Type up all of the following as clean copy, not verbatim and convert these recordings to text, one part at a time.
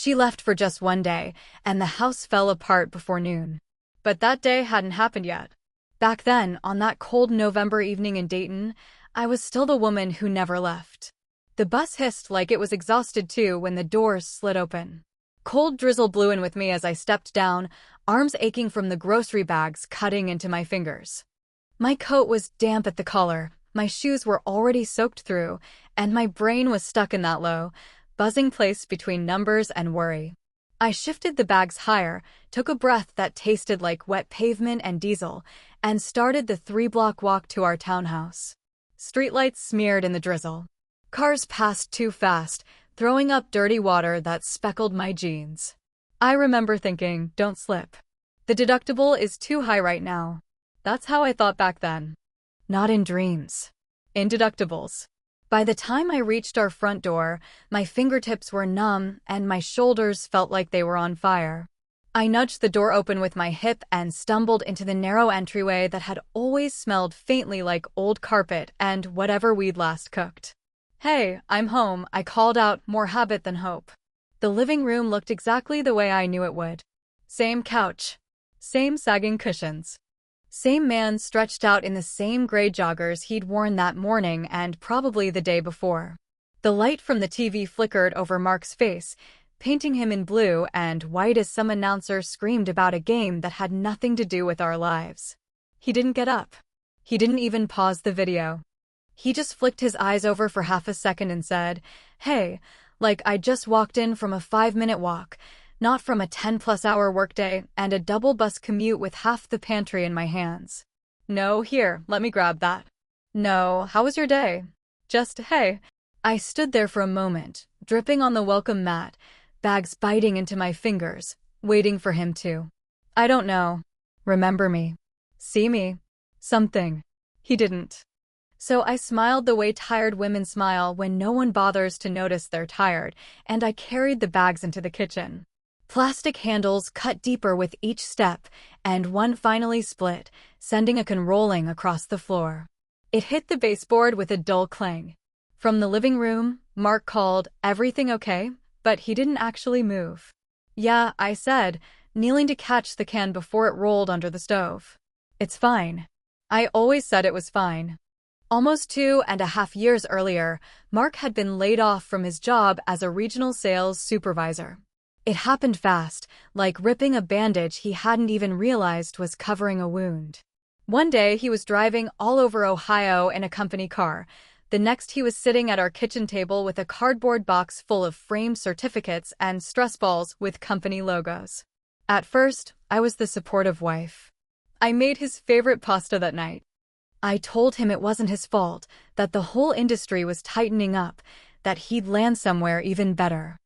She left for just one day, and the house fell apart before noon. But that day hadn't happened yet. Back then, on that cold November evening in Dayton, I was still the woman who never left. The bus hissed like it was exhausted too when the doors slid open. Cold drizzle blew in with me as I stepped down, arms aching from the grocery bags cutting into my fingers. My coat was damp at the collar, my shoes were already soaked through, and my brain was stuck in that low, buzzing place between numbers and worry. I shifted the bags higher, took a breath that tasted like wet pavement and diesel, and started the 3-block walk to our townhouse. Streetlights smeared in the drizzle. Cars passed too fast, throwing up dirty water that speckled my jeans. I remember thinking, don't slip. The deductible is too high right now. That's how I thought back then. Not in dreams. In deductibles. By the time I reached our front door, my fingertips were numb and my shoulders felt like they were on fire. I nudged the door open with my hip and stumbled into the narrow entryway that had always smelled faintly like old carpet and whatever we'd last cooked. "Hey, I'm home," I called out, more habit than hope. The living room looked exactly the way I knew it would. Same couch. Same sagging cushions. Same man stretched out in the same gray joggers he'd worn that morning and probably the day before. The light from the TV flickered over Mark's face, painting him in blue and white as some announcer screamed about a game that had nothing to do with our lives. He didn't get up. He didn't even pause the video. He just flicked his eyes over for half a second and said, "Hey," like I'd just walked in from a 5-minute walk, not from a 10-plus-hour workday and a double bus commute with half the pantry in my hands. "No, here, let me grab that." "No, how was your day?" "Just, hey." I stood there for a moment, dripping on the welcome mat, bags biting into my fingers, waiting for him to. I don't know. Remember me. See me. Something. He didn't. So I smiled the way tired women smile when no one bothers to notice they're tired, and I carried the bags into the kitchen. Plastic handles cut deeper with each step, and one finally split, sending a can rolling across the floor. It hit the baseboard with a dull clang. From the living room, Mark called, "Everything okay?" But he didn't actually move. "Yeah," I said, kneeling to catch the can before it rolled under the stove. "It's fine." I always said it was fine. Almost 2.5 years earlier, Mark had been laid off from his job as a regional sales supervisor. It happened fast, like ripping a bandage he hadn't even realized was covering a wound. One day he was driving all over Ohio in a company car. The next he was sitting at our kitchen table with a cardboard box full of framed certificates and stress balls with company logos. At first, I was the supportive wife. I made his favorite pasta that night. I told him it wasn't his fault, that the whole industry was tightening up, that he'd land somewhere even better.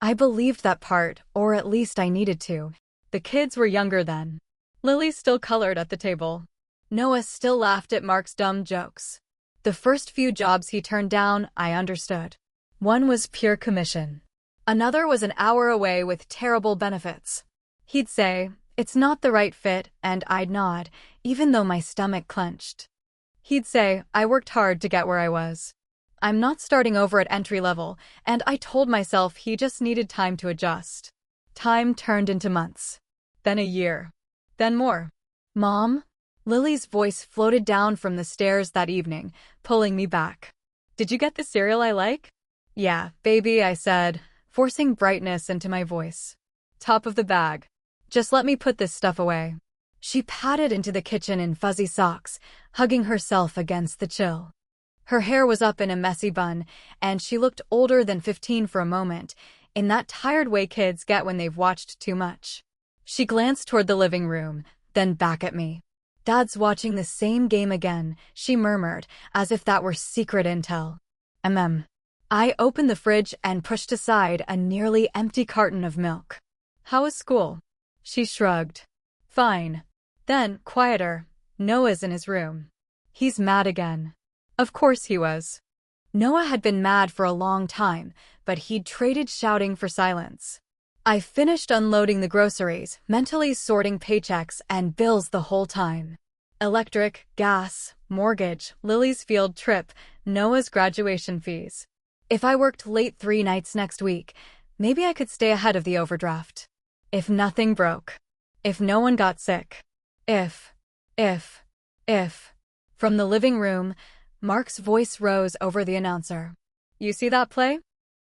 I believed that part, or at least I needed to. The kids were younger then. Lily still colored at the table. Noah still laughed at Mark's dumb jokes. The first few jobs he turned down, I understood. One was pure commission. Another was an hour away with terrible benefits. He'd say, "It's not the right fit," and I'd nod, even though my stomach clenched. He'd say, "I worked hard to get where I was. I'm not starting over at entry level," and I told myself he just needed time to adjust. Time turned into months. Then a year. Then more. "Mom?" Lily's voice floated down from the stairs that evening, pulling me back. "Did you get the cereal I like?" "Yeah, baby," I said, forcing brightness into my voice. "Top of the bag. Just let me put this stuff away." She padded into the kitchen in fuzzy socks, hugging herself against the chill. Her hair was up in a messy bun, and she looked older than 15 for a moment, in that tired way kids get when they've watched too much. She glanced toward the living room, then back at me. "Dad's watching the same game again," she murmured, as if that were secret intel. I opened the fridge and pushed aside a nearly empty carton of milk. "How was school?" She shrugged. "Fine." Then, quieter, "Noah's in his room. He's mad again." Of course he was. Noah had been mad for a long time, but he'd traded shouting for silence. I finished unloading the groceries, mentally sorting paychecks and bills the whole time. Electric, gas, mortgage, Lily's field trip, Noah's graduation fees. If I worked late 3 nights next week, Maybe I could stay ahead of the overdraft. If nothing broke. If no one got sick. If. If. From the living room, Mark's voice rose over the announcer. You see that play?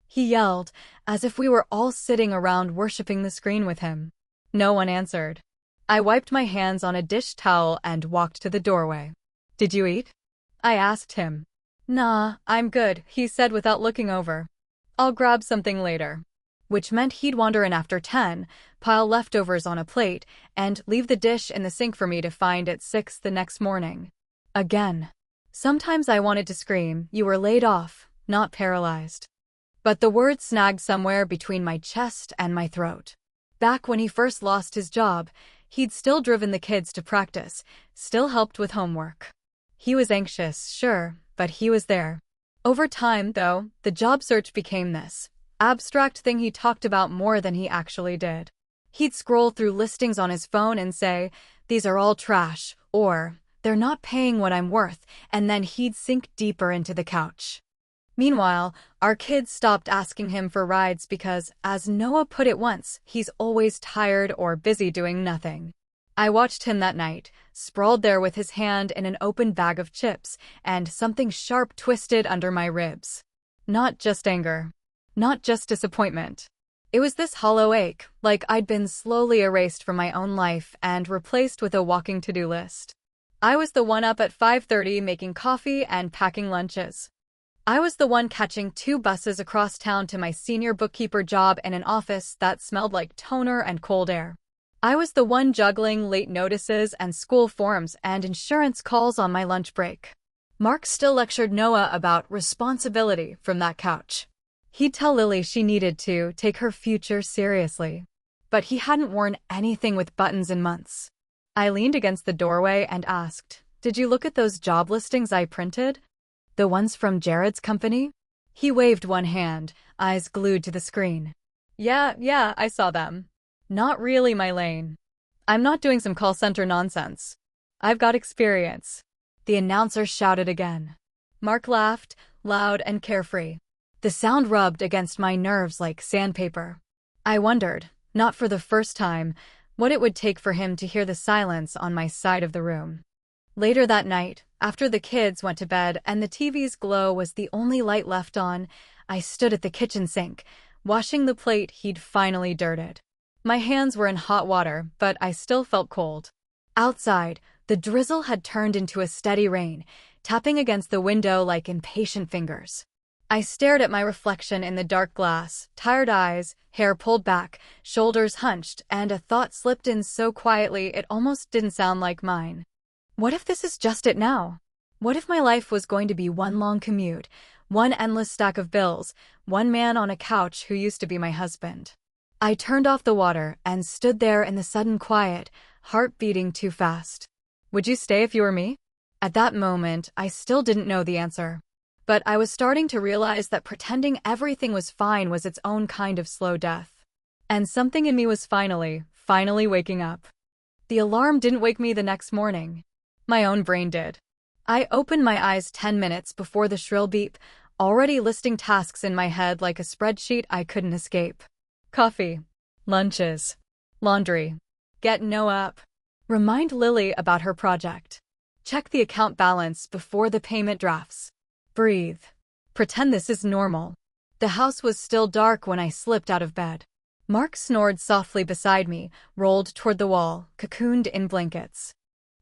He yelled, as if we were all sitting around worshipping the screen with him. No one answered. I wiped my hands on a dish towel and walked to the doorway. Did you eat? I asked him. Nah, I'm good, he said without looking over. I'll grab something later. Which meant he'd wander in after 10, pile leftovers on a plate, and leave the dish in the sink for me to find at 6 the next morning. Again. Sometimes I wanted to scream, you were laid off, not paralyzed. But the words snagged somewhere between my chest and my throat. Back when he first lost his job, he'd still driven the kids to practice, still helped with homework. He was anxious, sure, but he was there. Over time, though, the job search became this abstract thing he talked about more than he actually did. He'd scroll through listings on his phone and say, these are all trash, or they're not paying what I'm worth, and then he'd sink deeper into the couch. Meanwhile, our kids stopped asking him for rides because, as Noah put it once, he's always tired or busy doing nothing. I watched him that night, sprawled there with his hand in an open bag of chips, and something sharp twisted under my ribs. Not just anger. Not just disappointment. It was this hollow ache, like I'd been slowly erased from my own life and replaced with a walking to-do list. I was the one up at 5:30 making coffee and packing lunches. I was the one catching 2 buses across town to my senior bookkeeper job in an office that smelled like toner and cold air. I was the one juggling late notices and school forms and insurance calls on my lunch break. Mark still lectured Noah about responsibility from that couch. He'd tell Lily she needed to take her future seriously. But he hadn't worn anything with buttons in months. I leaned against the doorway and asked, did you look at those job listings I printed? The ones from Jared's company? He waved one hand, eyes glued to the screen. Yeah, I saw them. Not really my lane. I'm not doing some call center nonsense. I've got experience. The announcer shouted again. Mark laughed, loud and carefree. The sound rubbed against my nerves like sandpaper. I wondered, not for the first time, what it would take for him to hear the silence on my side of the room. Later that night, after the kids went to bed and the TV's glow was the only light left on, I stood at the kitchen sink, washing the plate he'd finally dirted. My hands were in hot water, but I still felt cold. Outside, the drizzle had turned into a steady rain, tapping against the window like impatient fingers. I stared at my reflection in the dark glass, tired eyes, hair pulled back, shoulders hunched, and a thought slipped in so quietly it almost didn't sound like mine. What if this is just it now? What if my life was going to be one long commute, one endless stack of bills, one man on a couch who used to be my husband? I turned off the water and stood there in the sudden quiet, heart beating too fast. Would you stay if you were me? At that moment, I still didn't know the answer. But I was starting to realize that pretending everything was fine was its own kind of slow death. And something in me was finally waking up. The alarm didn't wake me the next morning. My own brain did. I opened my eyes 10 minutes before the shrill beep, already listing tasks in my head like a spreadsheet I couldn't escape. Coffee. Lunches. Laundry. Get Noah up. Remind Lily about her project. Check the account balance before the payment drafts. Breathe. Pretend this is normal. The house was still dark when I slipped out of bed. Mark snored softly beside me, rolled toward the wall, cocooned in blankets.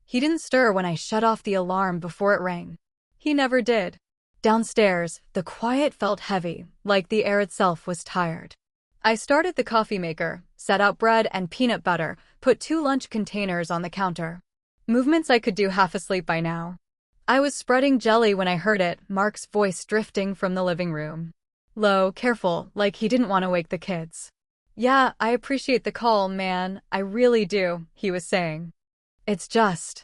He didn't stir when I shut off the alarm before it rang. He never did. Downstairs, the quiet felt heavy, like the air itself was tired. I started the coffee maker, set out bread and peanut butter, put 2 lunch containers on the counter. Movements I could do half asleep by now. I was spreading jelly when I heard it, Mark's voice drifting from the living room. Low, careful, like he didn't want to wake the kids. Yeah, I appreciate the call, man, I really do, he was saying. It's just,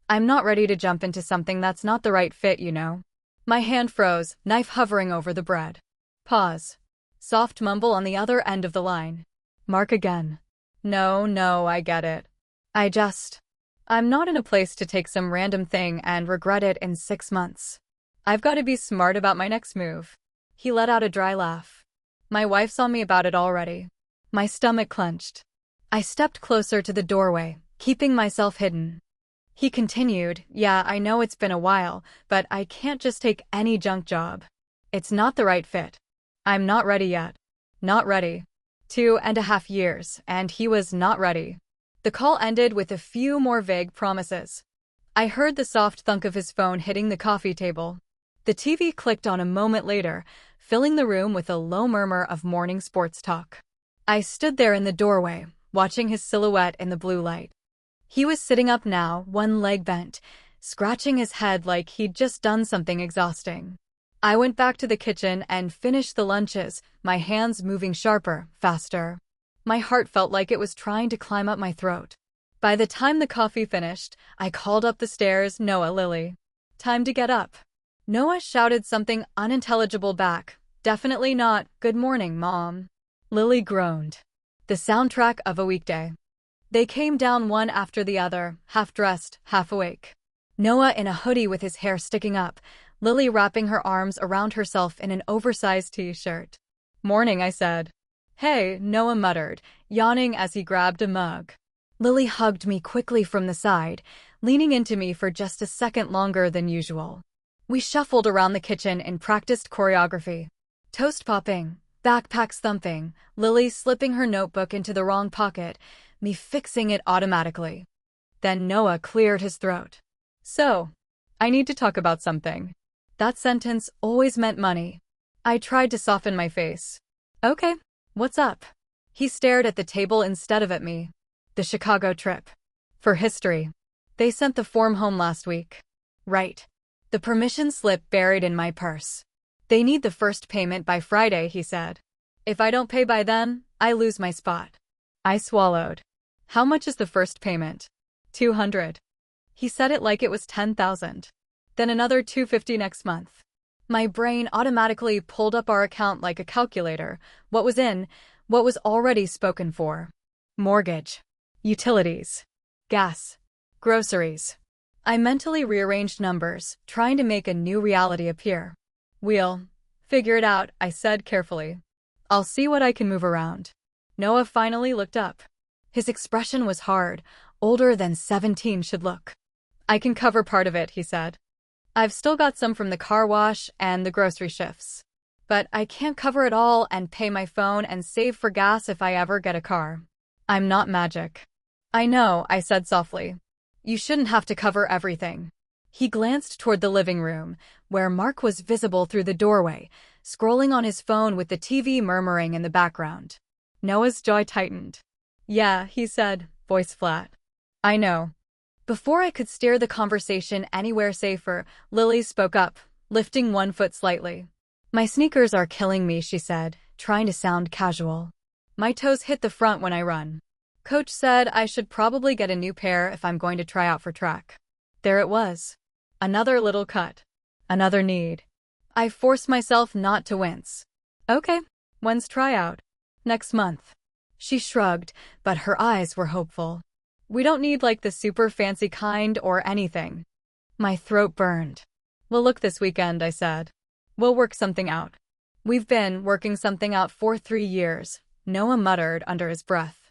I'm not ready to jump into something that's not the right fit, you know. My hand froze, knife hovering over the bread. Pause. Soft mumble on the other end of the line. Mark again. No, I get it. I'm not in a place to take some random thing and regret it in 6 months. I've got to be smart about my next move. He let out a dry laugh. My wife saw me about it already. My stomach clenched. I stepped closer to the doorway, keeping myself hidden. He continued, "Yeah, I know it's been a while, but I can't just take any junk job. It's not the right fit. I'm not ready yet. Not ready." 2.5 years, and he was not ready. The call ended with a few more vague promises. I heard the soft thunk of his phone hitting the coffee table. The TV clicked on a moment later, filling the room with a low murmur of morning sports talk. I stood there in the doorway, watching his silhouette in the blue light. He was sitting up now, one leg bent, scratching his head like he'd just done something exhausting. I went back to the kitchen and finished the lunches, my hands moving sharper, faster. My heart felt like it was trying to climb up my throat. By the time the coffee finished, I called up the stairs, "Noah, Lily. Time to get up." Noah shouted something unintelligible back. "Definitely not, 'Good morning, Mom.'" Lily groaned. The soundtrack of a weekday. They came down one after the other, half-dressed, half awake. Noah in a hoodie with his hair sticking up, Lily wrapping her arms around herself in an oversized t-shirt. "Morning," I said. "Hey," Noah muttered, yawning as he grabbed a mug. Lily hugged me quickly from the side, leaning into me for just a second longer than usual. We shuffled around the kitchen in practiced choreography. Toast popping, backpacks thumping, Lily slipping her notebook into the wrong pocket, me fixing it automatically. Then Noah cleared his throat. "So, I need to talk about something." That sentence always meant money. I tried to soften my face. "Okay, what's up?" He stared at the table instead of at me. "The Chicago trip. For history. They sent the form home last week." "Right." The permission slip buried in my purse. "They need the first payment by Friday," he said. "If I don't pay by then, I lose my spot." I swallowed. "How much is the first payment?" $200. He said it like it was 10,000. Then another $250 next month. My brain automatically pulled up our account like a calculator. What was in, what was already spoken for. Mortgage. Utilities. Gas. Groceries. I mentally rearranged numbers, trying to make a new reality appear. "We'll figure it out," I said carefully. "I'll see what I can move around." Noah finally looked up. His expression was hard, older than 17 should look. "I can cover part of it," he said. "I've still got some from the car wash and the grocery shifts. But I can't cover it all and pay my phone and save for gas if I ever get a car. I'm not magic." "I know," I said softly. "You shouldn't have to cover everything." He glanced toward the living room, where Mark was visible through the doorway, scrolling on his phone with the TV murmuring in the background. Noah's jaw tightened. "Yeah," he said, voice flat. "I know." Before I could steer the conversation anywhere safer, Lily spoke up, lifting one foot slightly. "My sneakers are killing me," she said, trying to sound casual. "My toes hit the front when I run. Coach said I should probably get a new pair if I'm going to try out for track." There it was. Another little cut. Another need. I forced myself not to wince. "Okay, when's tryout?" "Next month." She shrugged, but her eyes were hopeful. "We don't need like the super fancy kind or anything." My throat burned. "We'll look this weekend," I said. "We'll work something out." "We've been working something out for 3 years," Noah muttered under his breath.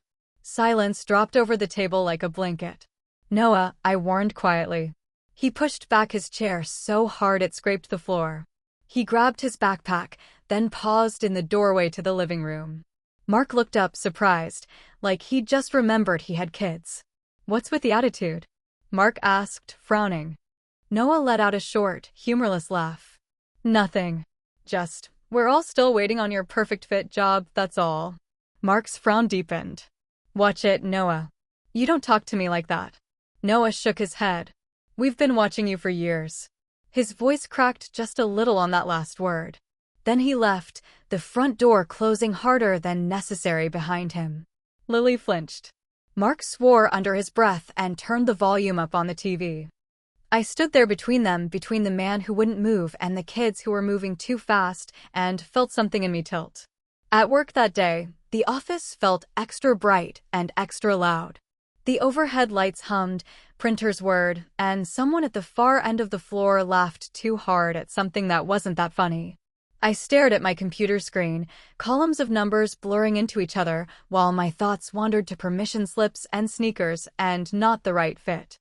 Silence dropped over the table like a blanket. "Noah," I warned quietly. He pushed back his chair so hard it scraped the floor. He grabbed his backpack, then paused in the doorway to the living room. Mark looked up, surprised, like he'd just remembered he had kids. "What's with the attitude?" Mark asked, frowning. Noah let out a short, humorless laugh. "Nothing. Just, we're all still waiting on your perfect fit job, that's all." Mark's frown deepened. "Watch it, Noah. You don't talk to me like that." Noah shook his head. "We've been watching you for years." His voice cracked just a little on that last word. Then he left, the front door closing harder than necessary behind him. Lily flinched. Mark swore under his breath and turned the volume up on the TV. I stood there between them, between the man who wouldn't move and the kids who were moving too fast, and felt something in me tilt. At work that day, the office felt extra bright and extra loud. The overhead lights hummed, printers whirred, and someone at the far end of the floor laughed too hard at something that wasn't that funny. I stared at my computer screen, columns of numbers blurring into each other, while my thoughts wandered to permission slips and sneakers and not the right fit.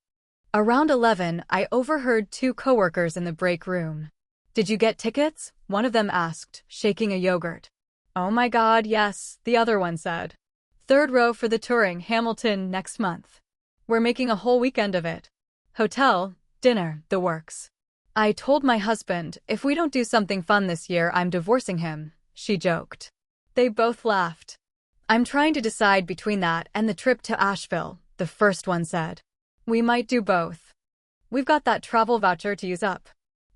Around 11, I overheard two coworkers in the break room. "Did you get tickets?" one of them asked, shaking a yogurt. "Oh my God, yes," the other one said. "Third row for the touring Hamilton next month. We're making a whole weekend of it. Hotel, dinner, the works." "I told my husband, if we don't do something fun this year, I'm divorcing him," she joked. They both laughed. "I'm trying to decide between that and the trip to Asheville," the first one said. "We might do both. We've got that travel voucher to use up."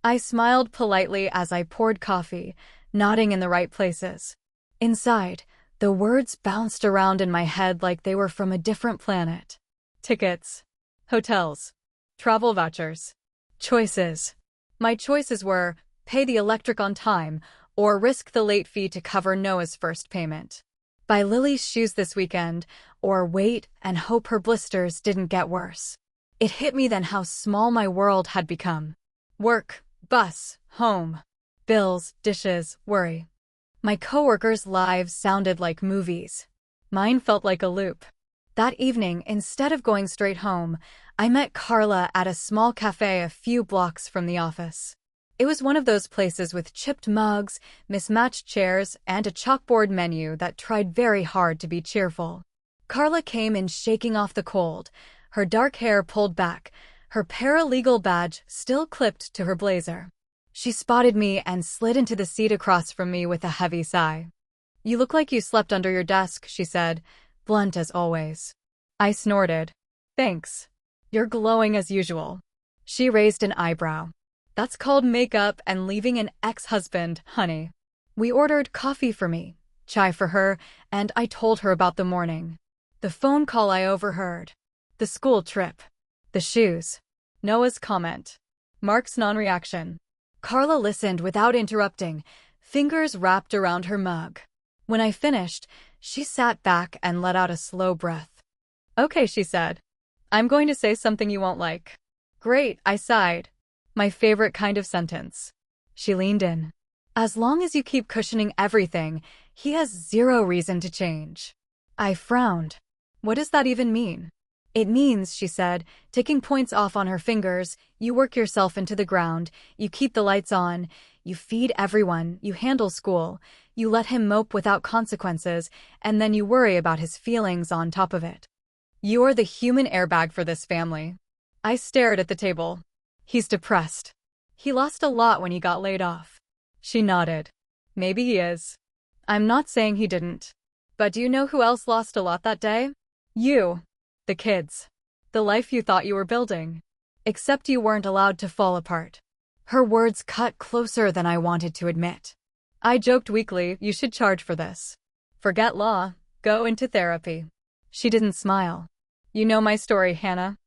I smiled politely as I poured coffee, nodding in the right places. Inside, the words bounced around in my head like they were from a different planet. Tickets, hotels, travel vouchers, choices. My choices were pay the electric on time or risk the late fee to cover Noah's first payment. Buy Lily's shoes this weekend or wait and hope her blisters didn't get worse. It hit me then how small my world had become. Work, bus, home, bills, dishes, worry. My coworkers' lives sounded like movies. Mine felt like a loop. That evening, instead of going straight home, I met Carla at a small cafe a few blocks from the office. It was one of those places with chipped mugs, mismatched chairs, and a chalkboard menu that tried very hard to be cheerful. Carla came in shaking off the cold, her dark hair pulled back, her paralegal badge still clipped to her blazer. She spotted me and slid into the seat across from me with a heavy sigh. "You look like you slept under your desk," she said, blunt as always. I snorted. "Thanks. You're glowing as usual." She raised an eyebrow. "That's called makeup and leaving an ex-husband, honey." We ordered coffee for me, chai for her, and I told her about the morning. The phone call I overheard. The school trip. The shoes. Noah's comment. Mark's non-reaction. Carla listened without interrupting, fingers wrapped around her mug. When I finished, she sat back and let out a slow breath. "Okay," she said. "I'm going to say something you won't like." "Great," I sighed. My favorite kind of sentence. She leaned in. "As long as you keep cushioning everything, he has zero reason to change." I frowned. "What does that even mean?" "It means," she said, ticking points off on her fingers, "you work yourself into the ground, you keep the lights on, you feed everyone, you handle school, you let him mope without consequences, and then you worry about his feelings on top of it. You're the human airbag for this family." I stared at the table. "He's depressed. He lost a lot when he got laid off." She nodded. "Maybe he is. I'm not saying he didn't. But do you know who else lost a lot that day? You. The kids. The life you thought you were building. Except you weren't allowed to fall apart." Her words cut closer than I wanted to admit. I joked weakly, "You should charge for this. Forget law. Go into therapy." She didn't smile. "You know my story, Hannah.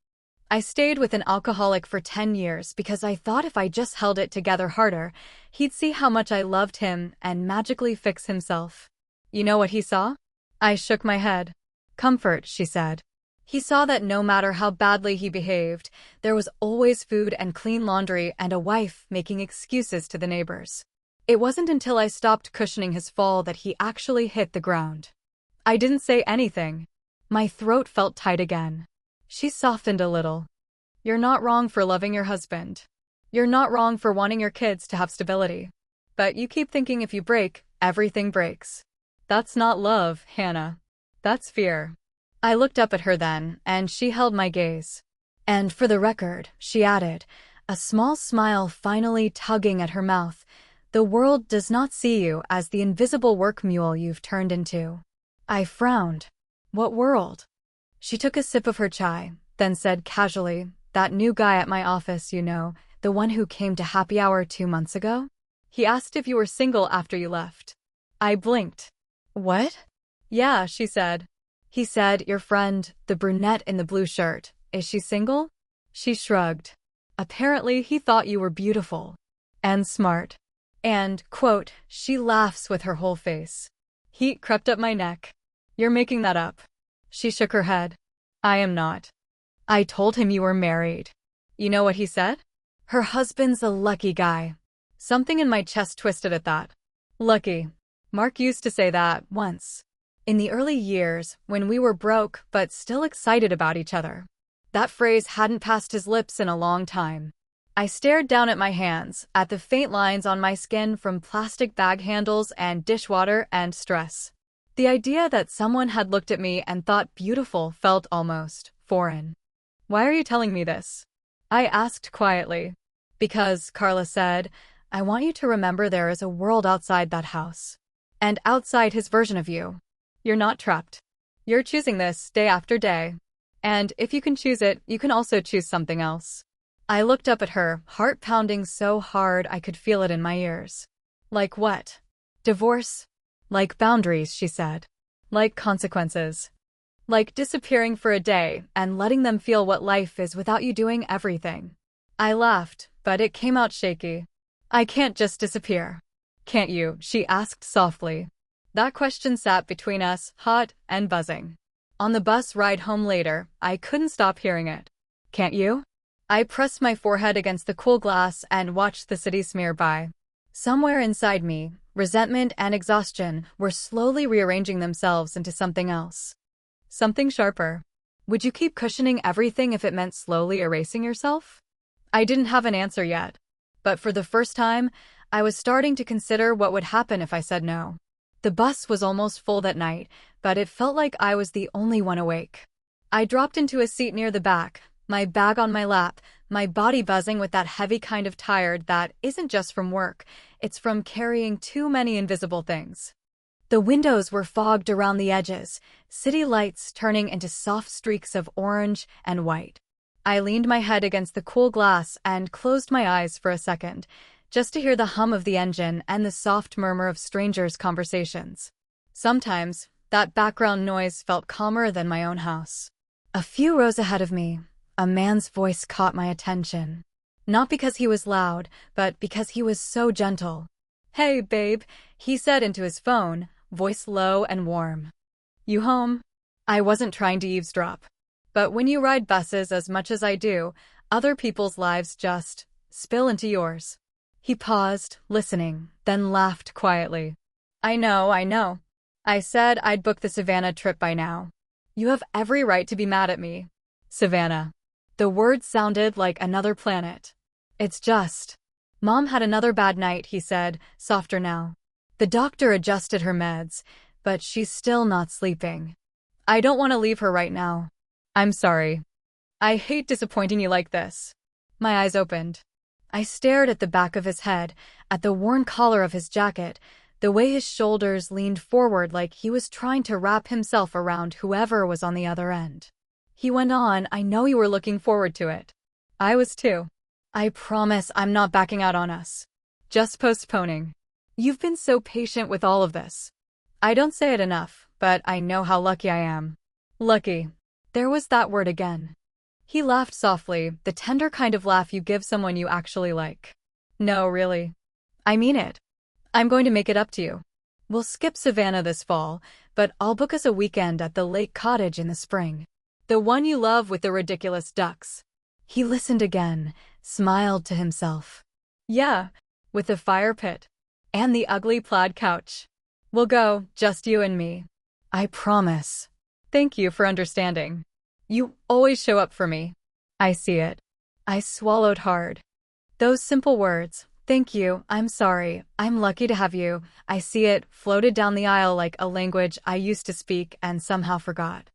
I stayed with an alcoholic for 10 years because I thought if I just held it together harder, he'd see how much I loved him and magically fix himself. You know what he saw?" I shook my head. "Comfort," she said. "He saw that no matter how badly he behaved, there was always food and clean laundry and a wife making excuses to the neighbors." It wasn't until I stopped cushioning his fall that he actually hit the ground. I didn't say anything. My throat felt tight again. She softened a little. "You're not wrong for loving your husband. You're not wrong for wanting your kids to have stability. But you keep thinking if you break, everything breaks. That's not love, Hannah. That's fear." I looked up at her then, and she held my gaze. "And for the record," she added, a small smile finally tugging at her mouth, "the world does not see you as the invisible work mule you've turned into." I frowned. "What world?" She took a sip of her chai, then said casually, "That new guy at my office, you know, the one who came to happy hour 2 months ago? He asked if you were single after you left." I blinked. "What?" "Yeah," she said. "He said, your friend, the brunette in the blue shirt, is she single?" She shrugged. "Apparently he thought you were beautiful. And smart. And, quote, she laughs with her whole face." Heat crept up my neck. "You're making that up." She shook her head. "I am not. I told him you were married." You know what he said? "Her husband's a lucky guy." Something in my chest twisted at that. Lucky. Mark used to say that once. In the early years, when we were broke but still excited about each other. That phrase hadn't passed his lips in a long time. I stared down at my hands, at the faint lines on my skin from plastic bag handles and dishwater and stress. The idea that someone had looked at me and thought beautiful felt almost foreign. Why are you telling me this? I asked quietly. Because, Carla said, I want you to remember there is a world outside that house. And outside his version of you. You're not trapped. You're choosing this day after day. And if you can choose it, you can also choose something else. I looked up at her, heart pounding so hard I could feel it in my ears. Like what? Divorce? Like boundaries, she said. Like consequences. Like disappearing for a day and letting them feel what life is without you doing everything. I laughed, but it came out shaky. I can't just disappear. Can't you? She asked softly. That question sat between us, hot and buzzing. On the bus ride home later, I couldn't stop hearing it. Can't you? I pressed my forehead against the cool glass and watched the city smear by. Somewhere inside me, resentment and exhaustion were slowly rearranging themselves into something else. Something sharper. Would you keep cushioning everything if it meant slowly erasing yourself? I didn't have an answer yet. But for the first time, I was starting to consider what would happen if I said no. The bus was almost full that night, but it felt like I was the only one awake. I dropped into a seat near the back, my bag on my lap, my body buzzing with that heavy kind of tired that isn't just from work, it's from carrying too many invisible things. The windows were fogged around the edges, city lights turning into soft streaks of orange and white. I leaned my head against the cool glass and closed my eyes for a second, just to hear the hum of the engine and the soft murmur of strangers' conversations. Sometimes, that background noise felt calmer than my own house. A few rows ahead of me, a man's voice caught my attention. Not because he was loud, but because he was so gentle. "Hey, babe," he said into his phone, voice low and warm. "You home?" I wasn't trying to eavesdrop. But when you ride buses as much as I do, other people's lives just spill into yours. He paused, listening, then laughed quietly. I know. I said I'd booked the Savannah trip by now. You have every right to be mad at me. Savannah. The word sounded like another planet. It's just. Mom had another bad night, he said, softer now. The doctor adjusted her meds, but she's still not sleeping. I don't want to leave her right now. I'm sorry. I hate disappointing you like this. My eyes opened. I stared at the back of his head, at the worn collar of his jacket, the way his shoulders leaned forward like he was trying to wrap himself around whoever was on the other end. He went on, I know you were looking forward to it. I was too. I promise I'm not backing out on us. Just postponing. You've been so patient with all of this. I don't say it enough, but I know how lucky I am. Lucky. There was that word again. He laughed softly, the tender kind of laugh you give someone you actually like. No, really. I mean it. I'm going to make it up to you. We'll skip Savannah this fall, but I'll book us a weekend at the lake cottage in the spring. The one you love with the ridiculous ducks. He listened again, smiled to himself. Yeah, with the fire pit. And the ugly plaid couch. We'll go, just you and me. I promise. Thank you for understanding. You always show up for me. I see it. I swallowed hard. Those simple words, thank you, I'm sorry, I'm lucky to have you, I see it, floated down the aisle like a language I used to speak and somehow forgot.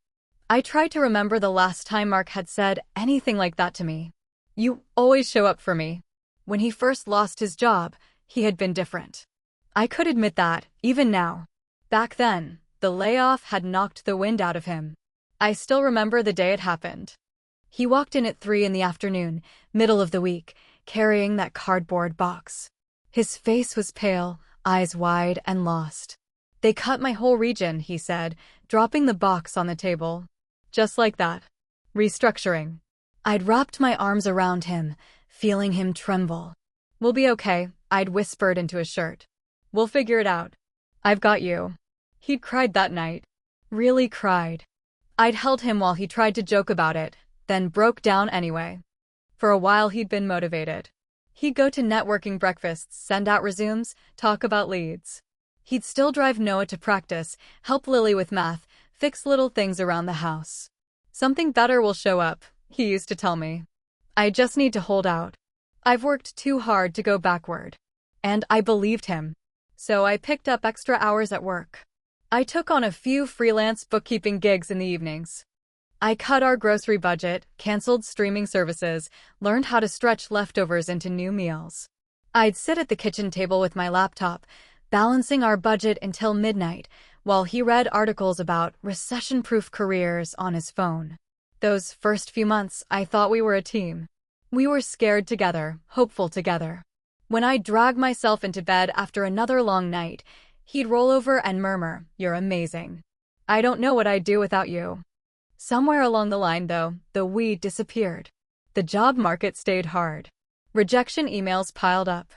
I tried to remember the last time Mark had said anything like that to me. You always show up for me. When he first lost his job, he had been different. I could admit that, even now. Back then, the layoff had knocked the wind out of him. I still remember the day it happened. He walked in at 3 in the afternoon, middle of the week, carrying that cardboard box. His face was pale, eyes wide and lost. They cut my whole region, he said, dropping the box on the table. Just like that. Restructuring. I'd wrapped my arms around him, feeling him tremble. We'll be okay, I'd whispered into his shirt. We'll figure it out. I've got you. He'd cried that night. Really cried. I'd held him while he tried to joke about it, then broke down anyway. For a while he'd been motivated. He'd go to networking breakfasts, send out resumes, talk about leads. He'd still drive Noah to practice, help Lily with math, fix little things around the house. Something better will show up, he used to tell me. I just need to hold out. I've worked too hard to go backward. And I believed him. So I picked up extra hours at work. I took on a few freelance bookkeeping gigs in the evenings. I cut our grocery budget, canceled streaming services, learned how to stretch leftovers into new meals. I'd sit at the kitchen table with my laptop, balancing our budget until midnight, while he read articles about recession-proof careers on his phone. Those first few months, I thought we were a team. We were scared together, hopeful together. When I dragged myself into bed after another long night, he'd roll over and murmur, "You're amazing. I don't know what I'd do without you." Somewhere along the line, though, the we disappeared. The job market stayed hard. Rejection emails piled up.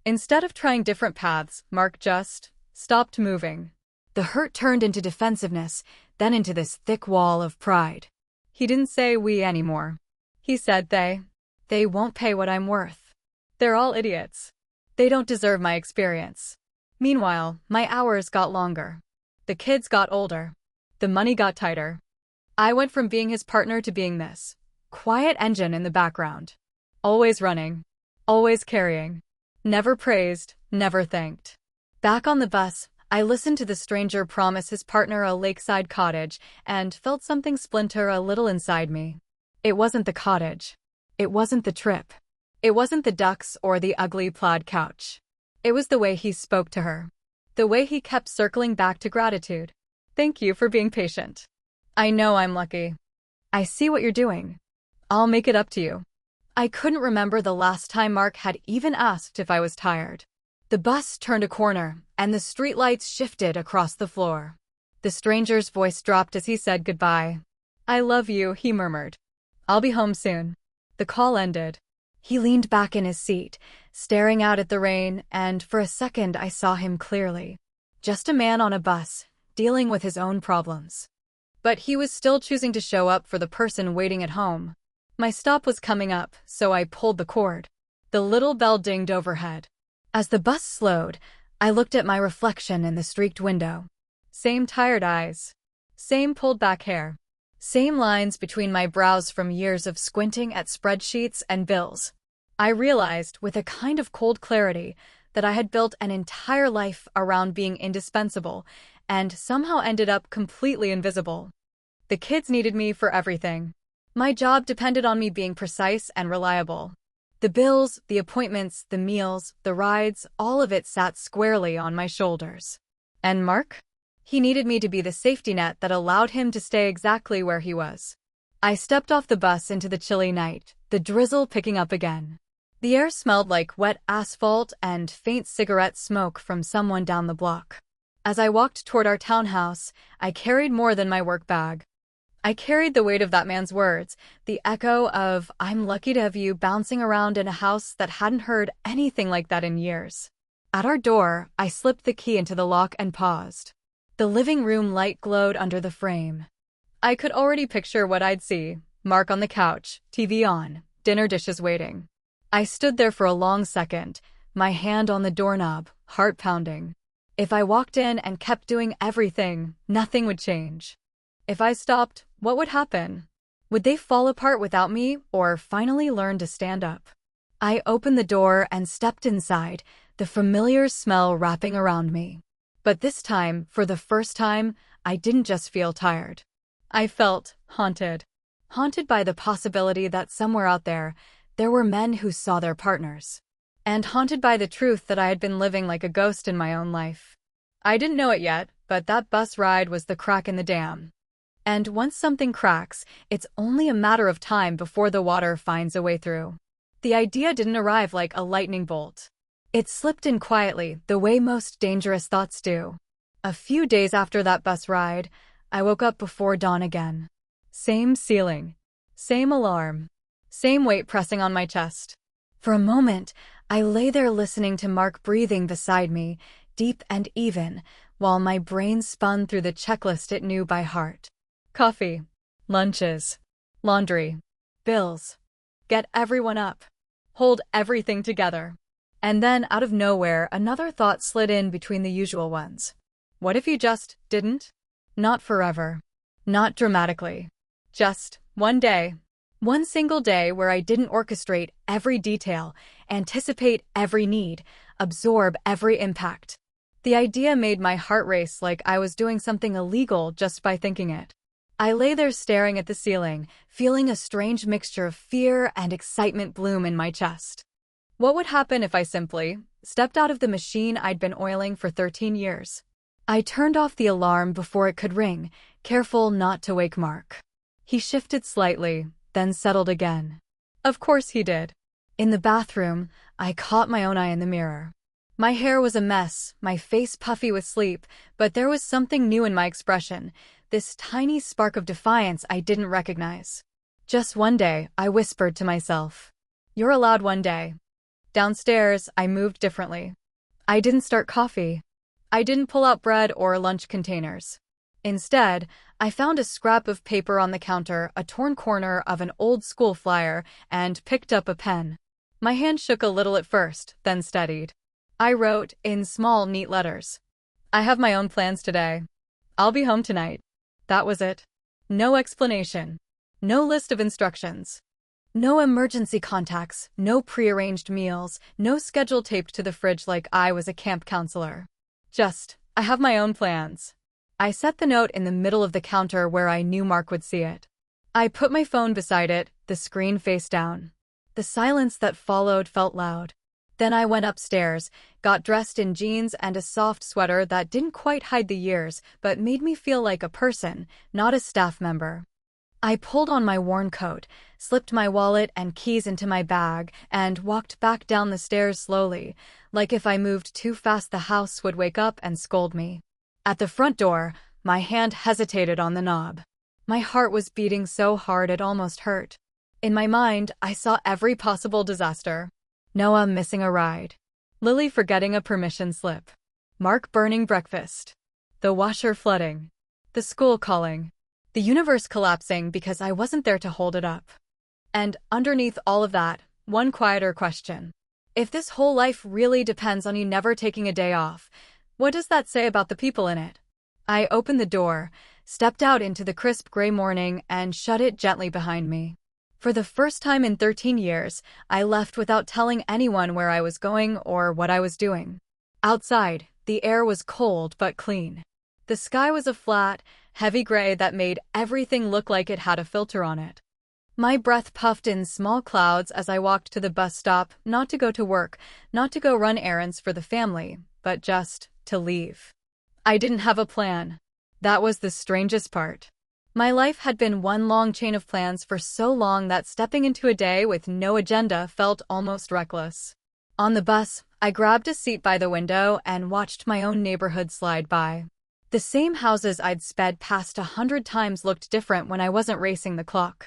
Instead of trying different paths, Mark just stopped moving. The hurt turned into defensiveness, then into this thick wall of pride. He didn't say we anymore. He said they. They won't pay what I'm worth. They're all idiots. They don't deserve my experience. Meanwhile, my hours got longer. The kids got older. The money got tighter. I went from being his partner to being this quiet engine in the background. Always running. Always carrying. Never praised, never thanked. Back on the bus, I listened to the stranger promise his partner a lakeside cottage and felt something splinter a little inside me. It wasn't the cottage. It wasn't the trip. It wasn't the ducks or the ugly plaid couch. It was the way he spoke to her. The way he kept circling back to gratitude. Thank you for being patient. I know I'm lucky. I see what you're doing. I'll make it up to you. I couldn't remember the last time Mark had even asked if I was tired. The bus turned a corner, and the streetlights shifted across the floor. The stranger's voice dropped as he said goodbye. "I love you," he murmured. "I'll be home soon." The call ended. He leaned back in his seat, staring out at the rain, and for a second I saw him clearly. Just a man on a bus, dealing with his own problems. But he was still choosing to show up for the person waiting at home. My stop was coming up, so I pulled the cord. The little bell dinged overhead. As the bus slowed, I looked at my reflection in the streaked window. Same tired eyes. Same pulled back hair. Same lines between my brows from years of squinting at spreadsheets and bills. I realized, with a kind of cold clarity, that I had built an entire life around being indispensable, and somehow ended up completely invisible. The kids needed me for everything. My job depended on me being precise and reliable. The bills, the appointments, the meals, the rides, all of it sat squarely on my shoulders. And Mark? He needed me to be the safety net that allowed him to stay exactly where he was. I stepped off the bus into the chilly night, the drizzle picking up again. The air smelled like wet asphalt and faint cigarette smoke from someone down the block. As I walked toward our townhouse, I carried more than my work bag. I carried the weight of that man's words, the echo of "I'm lucky to have you" bouncing around in a house that hadn't heard anything like that in years. At our door, I slipped the key into the lock and paused. The living room light glowed under the frame. I could already picture what I'd see: Mark on the couch, TV on, dinner dishes waiting. I stood there for a long second, my hand on the doorknob, heart pounding. If I walked in and kept doing everything, nothing would change. If I stopped, what would happen? Would they fall apart without me, or finally learn to stand up? I opened the door and stepped inside, the familiar smell wrapping around me. But this time, for the first time, I didn't just feel tired. I felt haunted. Haunted by the possibility that somewhere out there were men who saw their partners. And haunted by the truth that I had been living like a ghost in my own life. I didn't know it yet, but that bus ride was the crack in the dam. And once something cracks, it's only a matter of time before the water finds a way through. The idea didn't arrive like a lightning bolt. It slipped in quietly, the way most dangerous thoughts do. A few days after that bus ride, I woke up before dawn again. Same ceiling. Same alarm. Same weight pressing on my chest. For a moment, I lay there listening to Mark breathing beside me, deep and even, while my brain spun through the checklist it knew by heart. Coffee. Lunches. Laundry. Bills. Get everyone up. Hold everything together. And then, out of nowhere, another thought slid in between the usual ones. What if you just didn't? Not forever. Not dramatically. Just one day. One single day where I didn't orchestrate every detail, anticipate every need, absorb every impact. The idea made my heart race like I was doing something illegal just by thinking it. I lay there staring at the ceiling, feeling a strange mixture of fear and excitement bloom in my chest. What would happen if I simply stepped out of the machine I'd been oiling for 13 years? I turned off the alarm before it could ring, careful not to wake Mark. He shifted slightly, then settled again. Of course he did. In the bathroom, I caught my own eye in the mirror. My hair was a mess, my face puffy with sleep, but there was something new in my expression, this tiny spark of defiance I didn't recognize. Just one day, I whispered to myself, "You're allowed one day." Downstairs, I moved differently. I didn't start coffee. I didn't pull out bread or lunch containers. Instead, I found a scrap of paper on the counter, a torn corner of an old school flyer, and picked up a pen. My hand shook a little at first, then steadied. I wrote, in small, neat letters, "I have my own plans today. I'll be home tonight." That was it. No explanation. No list of instructions. No emergency contacts, no prearranged meals, no schedule taped to the fridge like I was a camp counselor. Just, I have my own plans. I set the note in the middle of the counter where I knew Mark would see it. I put my phone beside it, the screen face down. The silence that followed felt loud. Then I went upstairs, got dressed in jeans and a soft sweater that didn't quite hide the years, but made me feel like a person, not a staff member. I pulled on my worn coat, slipped my wallet and keys into my bag, and walked back down the stairs slowly, like if I moved too fast the house would wake up and scold me. At the front door, my hand hesitated on the knob. My heart was beating so hard it almost hurt. In my mind, I saw every possible disaster. Noah missing a ride. Lily forgetting a permission slip. Mark burning breakfast. The washer flooding. The school calling. The universe collapsing because I wasn't there to hold it up. And underneath all of that, one quieter question. If this whole life really depends on you never taking a day off, what does that say about the people in it? I opened the door, stepped out into the crisp gray morning, and shut it gently behind me. For the first time in 13 years, I left without telling anyone where I was going or what I was doing. Outside, the air was cold but clean. The sky was a flat, heavy gray that made everything look like it had a filter on it. My breath puffed in small clouds as I walked to the bus stop, not to go to work, not to go run errands for the family, but just to leave. I didn't have a plan. That was the strangest part. My life had been one long chain of plans for so long that stepping into a day with no agenda felt almost reckless. On the bus, I grabbed a seat by the window and watched my own neighborhood slide by. The same houses I'd sped past 100 times looked different when I wasn't racing the clock.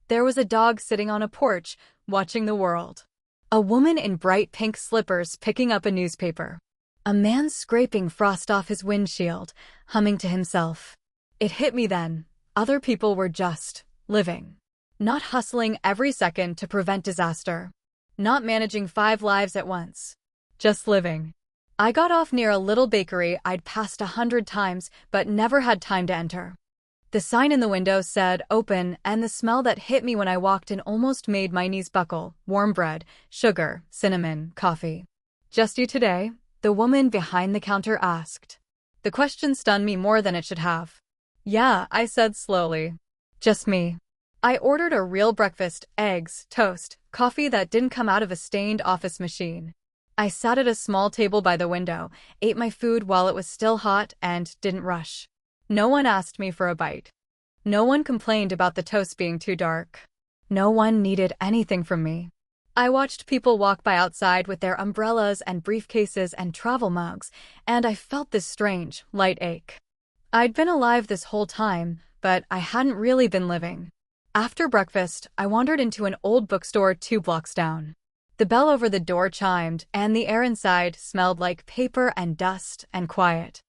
There was a dog sitting on a porch, watching the world. A woman in bright pink slippers picking up a newspaper. A man scraping frost off his windshield, humming to himself. It hit me then. Other people were just living. Not hustling every second to prevent disaster. Not managing 5 lives at once. Just living. I got off near a little bakery I'd passed 100 times but never had time to enter. The sign in the window said open, and the smell that hit me when I walked in almost made my knees buckle. Warm bread, sugar, cinnamon, coffee. "Just you today?" the woman behind the counter asked. The question stunned me more than it should have. "Yeah," I said slowly. "Just me." I ordered a real breakfast, eggs, toast, coffee that didn't come out of a stained office machine. I sat at a small table by the window, ate my food while it was still hot, and didn't rush. No one asked me for a bite. No one complained about the toast being too dark. No one needed anything from me. I watched people walk by outside with their umbrellas and briefcases and travel mugs, and I felt this strange, light ache. I'd been alive this whole time, but I hadn't really been living. After breakfast, I wandered into an old bookstore 2 blocks down. The bell over the door chimed, and the air inside smelled like paper and dust and quiet.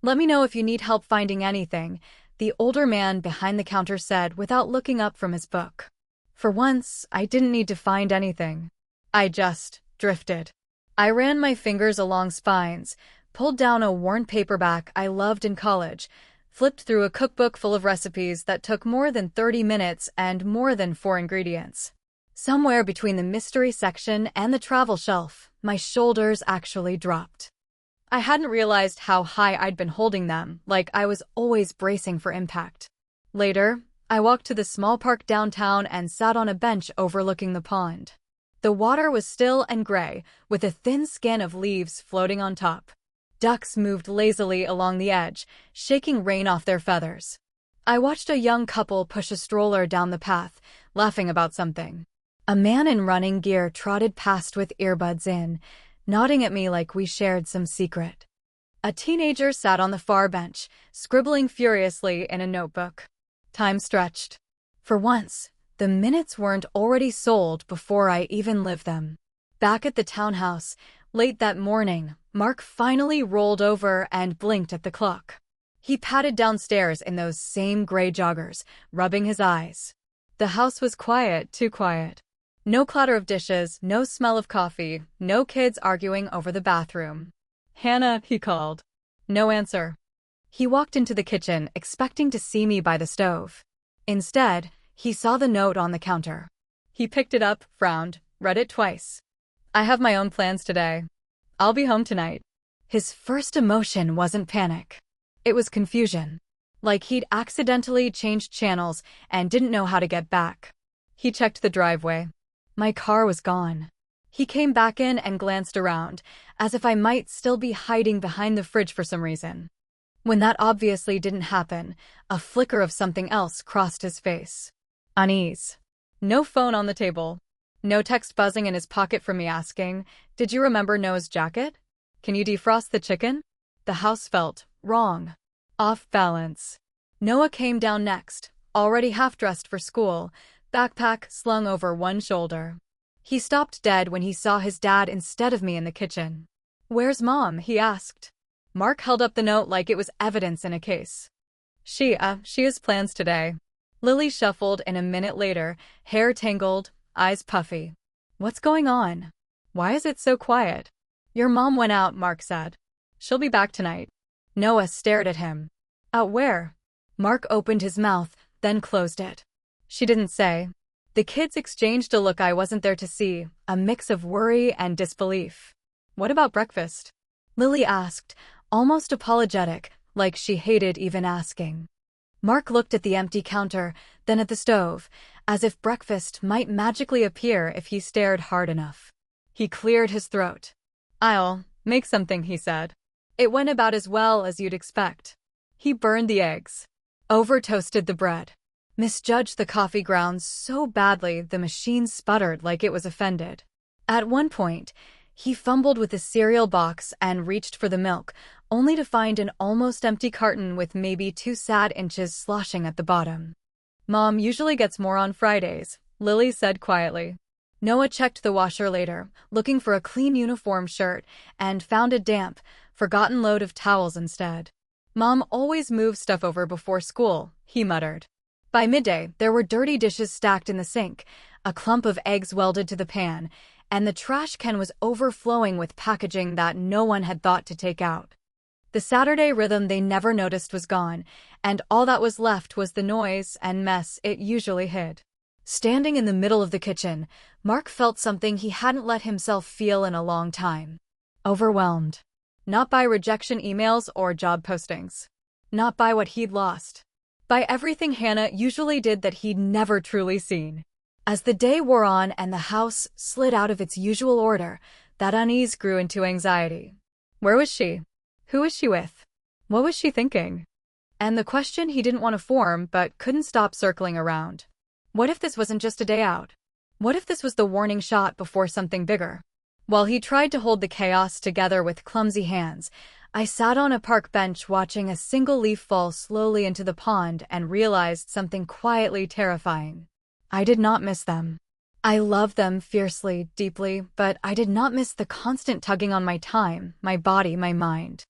"Let me know if you need help finding anything," the older man behind the counter said without looking up from his book. For once, I didn't need to find anything. I just drifted. I ran my fingers along spines, pulled down a worn paperback I loved in college, flipped through a cookbook full of recipes that took more than 30 minutes and more than 4 ingredients. Somewhere between the mystery section and the travel shelf, my shoulders actually dropped. I hadn't realized how high I'd been holding them, like I was always bracing for impact. Later, I walked to the small park downtown and sat on a bench overlooking the pond. The water was still and gray, with a thin skin of leaves floating on top. Ducks moved lazily along the edge, shaking rain off their feathers. I watched a young couple push a stroller down the path, laughing about something. A man in running gear trotted past with earbuds in, nodding at me like we shared some secret. A teenager sat on the far bench, scribbling furiously in a notebook. Time stretched. For once, the minutes weren't already sold before I even lived them. Back at the townhouse, late that morning, Mark finally rolled over and blinked at the clock. He padded downstairs in those same gray joggers, rubbing his eyes. The house was quiet, too quiet. No clatter of dishes, no smell of coffee, no kids arguing over the bathroom. "Hannah," he called. No answer. He walked into the kitchen, expecting to see me by the stove. Instead, he saw the note on the counter. He picked it up, frowned, read it twice. "I have my own plans today. I'll be home tonight." His first emotion wasn't panic. It was confusion. Like he'd accidentally changed channels and didn't know how to get back. He checked the driveway. My car was gone. He came back in and glanced around, as if I might still be hiding behind the fridge for some reason. When that obviously didn't happen, a flicker of something else crossed his face. Unease. No phone on the table. No text buzzing in his pocket from me asking, "Did you remember Noah's jacket? Can you defrost the chicken?" The house felt wrong. Off balance. Noah came down next, already half-dressed for school, backpack slung over one shoulder. He stopped dead when he saw his dad instead of me in the kitchen. "Where's Mom?" he asked. Mark held up the note like it was evidence in a case. She has plans today." Lily shuffled in a minute later, hair tangled, eyes puffy. "What's going on? Why is it so quiet?" "Your mom went out," Mark said. "She'll be back tonight." Noah stared at him. "Out where?" Mark opened his mouth, then closed it. "She didn't say." The kids exchanged a look I wasn't there to see, a mix of worry and disbelief. "What about breakfast?" Lily asked, almost apologetic, like she hated even asking. Mark looked at the empty counter, then at the stove, as if breakfast might magically appear if he stared hard enough. He cleared his throat. "I'll make something," he said. It went about as well as you'd expect. He burned the eggs, over-toasted the bread, misjudged the coffee grounds so badly the machine sputtered like it was offended. At one point, he fumbled with the cereal box and reached for the milk, only to find an almost empty carton with maybe 2 sad inches sloshing at the bottom. "Mom usually gets more on Fridays," Lily said quietly. Noah checked the washer later, looking for a clean uniform shirt, and found a damp, forgotten load of towels instead. "Mom always moves stuff over before school," he muttered. By midday, there were dirty dishes stacked in the sink, a clump of eggs welded to the pan, and the trash can was overflowing with packaging that no one had thought to take out. The Saturday rhythm they never noticed was gone, and all that was left was the noise and mess it usually hid. Standing in the middle of the kitchen, Mark felt something he hadn't let himself feel in a long time. Overwhelmed. Not by rejection emails or job postings. Not by what he'd lost. By everything Hannah usually did that he'd never truly seen. As the day wore on and the house slid out of its usual order, that unease grew into anxiety. Where was she? Who was she with? What was she thinking? And the question he didn't want to form but couldn't stop circling around. What if this wasn't just a day out? What if this was the warning shot before something bigger? While he tried to hold the chaos together with clumsy hands, I sat on a park bench watching a single leaf fall slowly into the pond and realized something quietly terrifying. I did not miss them. I loved them fiercely, deeply, but I did not miss the constant tugging on my time, my body, my mind.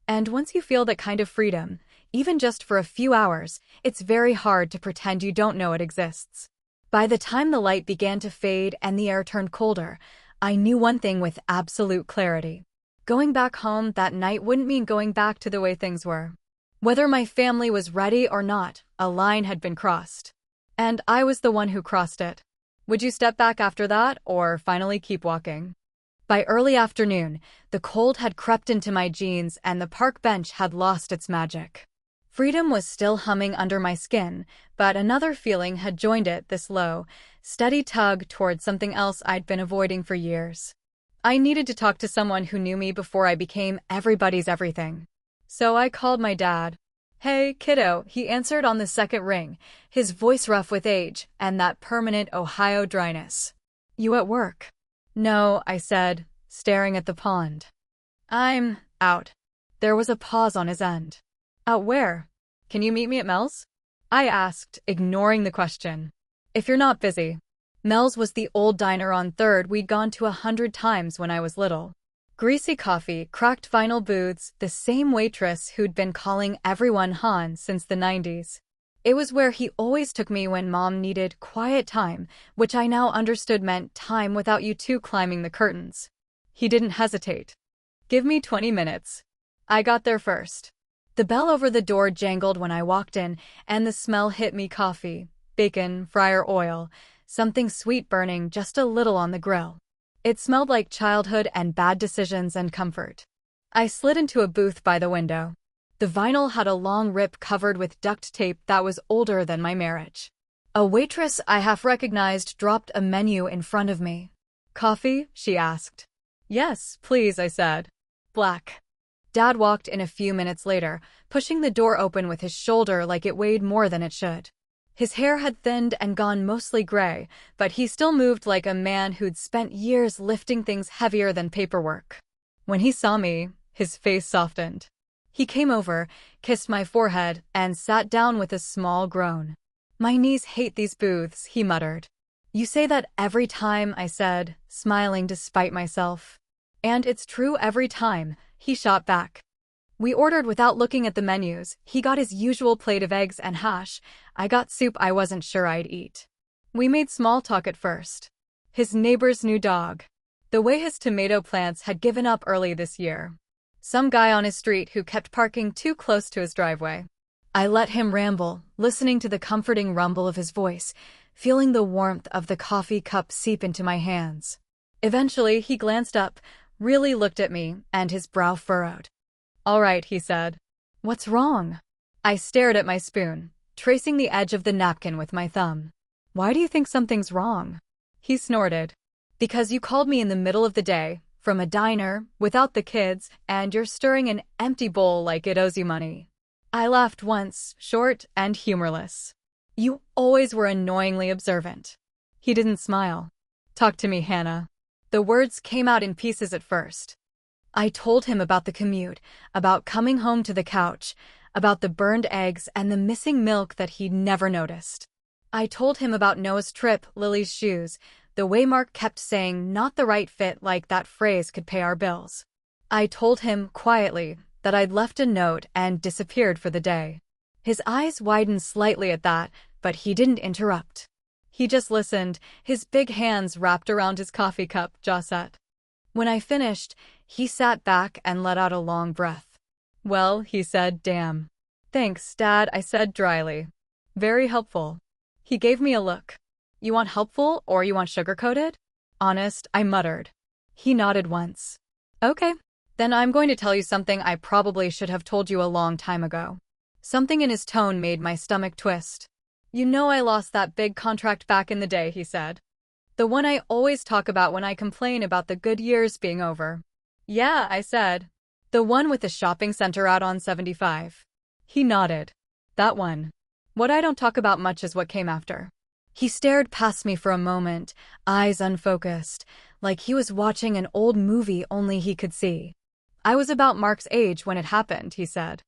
And once you feel that kind of freedom, even just for a few hours, it's very hard to pretend you don't know it exists. By the time the light began to fade and the air turned colder, I knew one thing with absolute clarity. Going back home that night wouldn't mean going back to the way things were. Whether my family was ready or not, a line had been crossed. And I was the one who crossed it. Would you step back after that, or finally keep walking? By early afternoon, the cold had crept into my jeans and the park bench had lost its magic. Freedom was still humming under my skin, but another feeling had joined it, this low, steady tug toward something else I'd been avoiding for years. I needed to talk to someone who knew me before I became everybody's everything. So I called my dad. "Hey, kiddo," he answered on the second ring, his voice rough with age and that permanent Ohio dryness. "You at work?" "No," I said, staring at the pond. "I'm out." There was a pause on his end. "Out where? Can you meet me at Mel's?" I asked, ignoring the question. "If you're not busy." Mel's was the old diner on 3rd we'd gone to 100 times when I was little. Greasy coffee, cracked vinyl booths, the same waitress who'd been calling everyone Han since the 90s. It was where he always took me when Mom needed quiet time, which I now understood meant time without you two climbing the curtains. He didn't hesitate. "Give me 20 minutes. I got there first." The bell over the door jangled when I walked in, and the smell hit me: coffee, bacon, fryer oil, something sweet burning just a little on the grill. It smelled like childhood and bad decisions and comfort. I slid into a booth by the window. The vinyl had a long rip covered with duct tape that was older than my marriage. A waitress I half recognized dropped a menu in front of me. "Coffee?" she asked. "Yes, please," I said. "Black." Dad walked in a few minutes later, pushing the door open with his shoulder like it weighed more than it should. His hair had thinned and gone mostly gray, but he still moved like a man who'd spent years lifting things heavier than paperwork. When he saw me, his face softened. He came over, kissed my forehead, and sat down with a small groan. "My knees hate these booths," he muttered. "You say that every time," I said, smiling despite myself. "And it's true every time," he shot back. We ordered without looking at the menus. He got his usual plate of eggs and hash. I got soup I wasn't sure I'd eat. We made small talk at first. His neighbor's new dog. The way his tomato plants had given up early this year. Some guy on his street who kept parking too close to his driveway. I let him ramble, listening to the comforting rumble of his voice, feeling the warmth of the coffee cup seep into my hands. Eventually, he glanced up, really looked at me, and his brow furrowed. "All right," he said. "What's wrong?" I stared at my spoon, tracing the edge of the napkin with my thumb. "Why do you think something's wrong?" He snorted. "Because you called me in the middle of the day, from a diner, without the kids, and you're stirring an empty bowl like it owes you money." I laughed once, short and humorless. "You always were annoyingly observant." He didn't smile. "Talk to me, Hannah." The words came out in pieces at first. I told him about the commute, about coming home to the couch, about the burned eggs and the missing milk that he'd never noticed. I told him about Noah's trip, Lily's shoes, the way Mark kept saying "not the right fit" like that phrase could pay our bills. I told him, quietly, that I'd left a note and disappeared for the day. His eyes widened slightly at that, but he didn't interrupt. He just listened, his big hands wrapped around his coffee cup, jaw set. When I finished, he sat back and let out a long breath. "Well," he said, "damn." "Thanks, Dad," I said dryly. "Very helpful." He gave me a look. "You want helpful or you want sugar-coated?" "Honest," I muttered. He nodded once. "Okay. Then I'm going to tell you something I probably should have told you a long time ago." Something in his tone made my stomach twist. "You know I lost that big contract back in the day," he said. "The one I always talk about when I complain about the good years being over." "Yeah," I said. "The one with the shopping center out on 75. He nodded. "That one. What I don't talk about much is what came after." He stared past me for a moment, eyes unfocused, like he was watching an old movie only he could see. "I was about Mark's age when it happened," he said.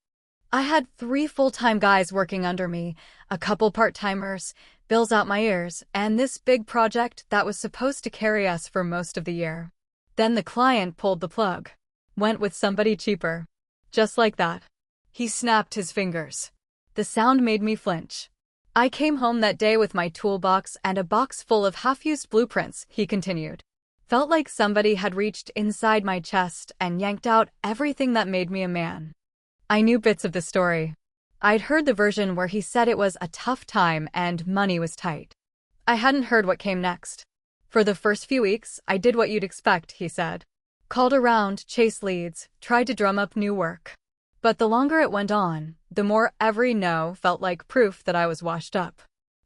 "I had 3 full-time guys working under me, a couple part-timers, bills out my ears, and this big project that was supposed to carry us for most of the year. Then the client pulled the plug. Went with somebody cheaper. Just like that." He snapped his fingers. The sound made me flinch. "I came home that day with my toolbox and a box full of half-used blueprints," he continued. Felt like somebody had reached inside my chest and yanked out everything that made me a man. I knew bits of the story. I'd heard the version where he said it was a tough time and money was tight. I hadn't heard what came next. For the first few weeks, I did what you'd expect, he said. Called around, chased leads, tried to drum up new work. But the longer it went on, the more every no felt like proof that I was washed up.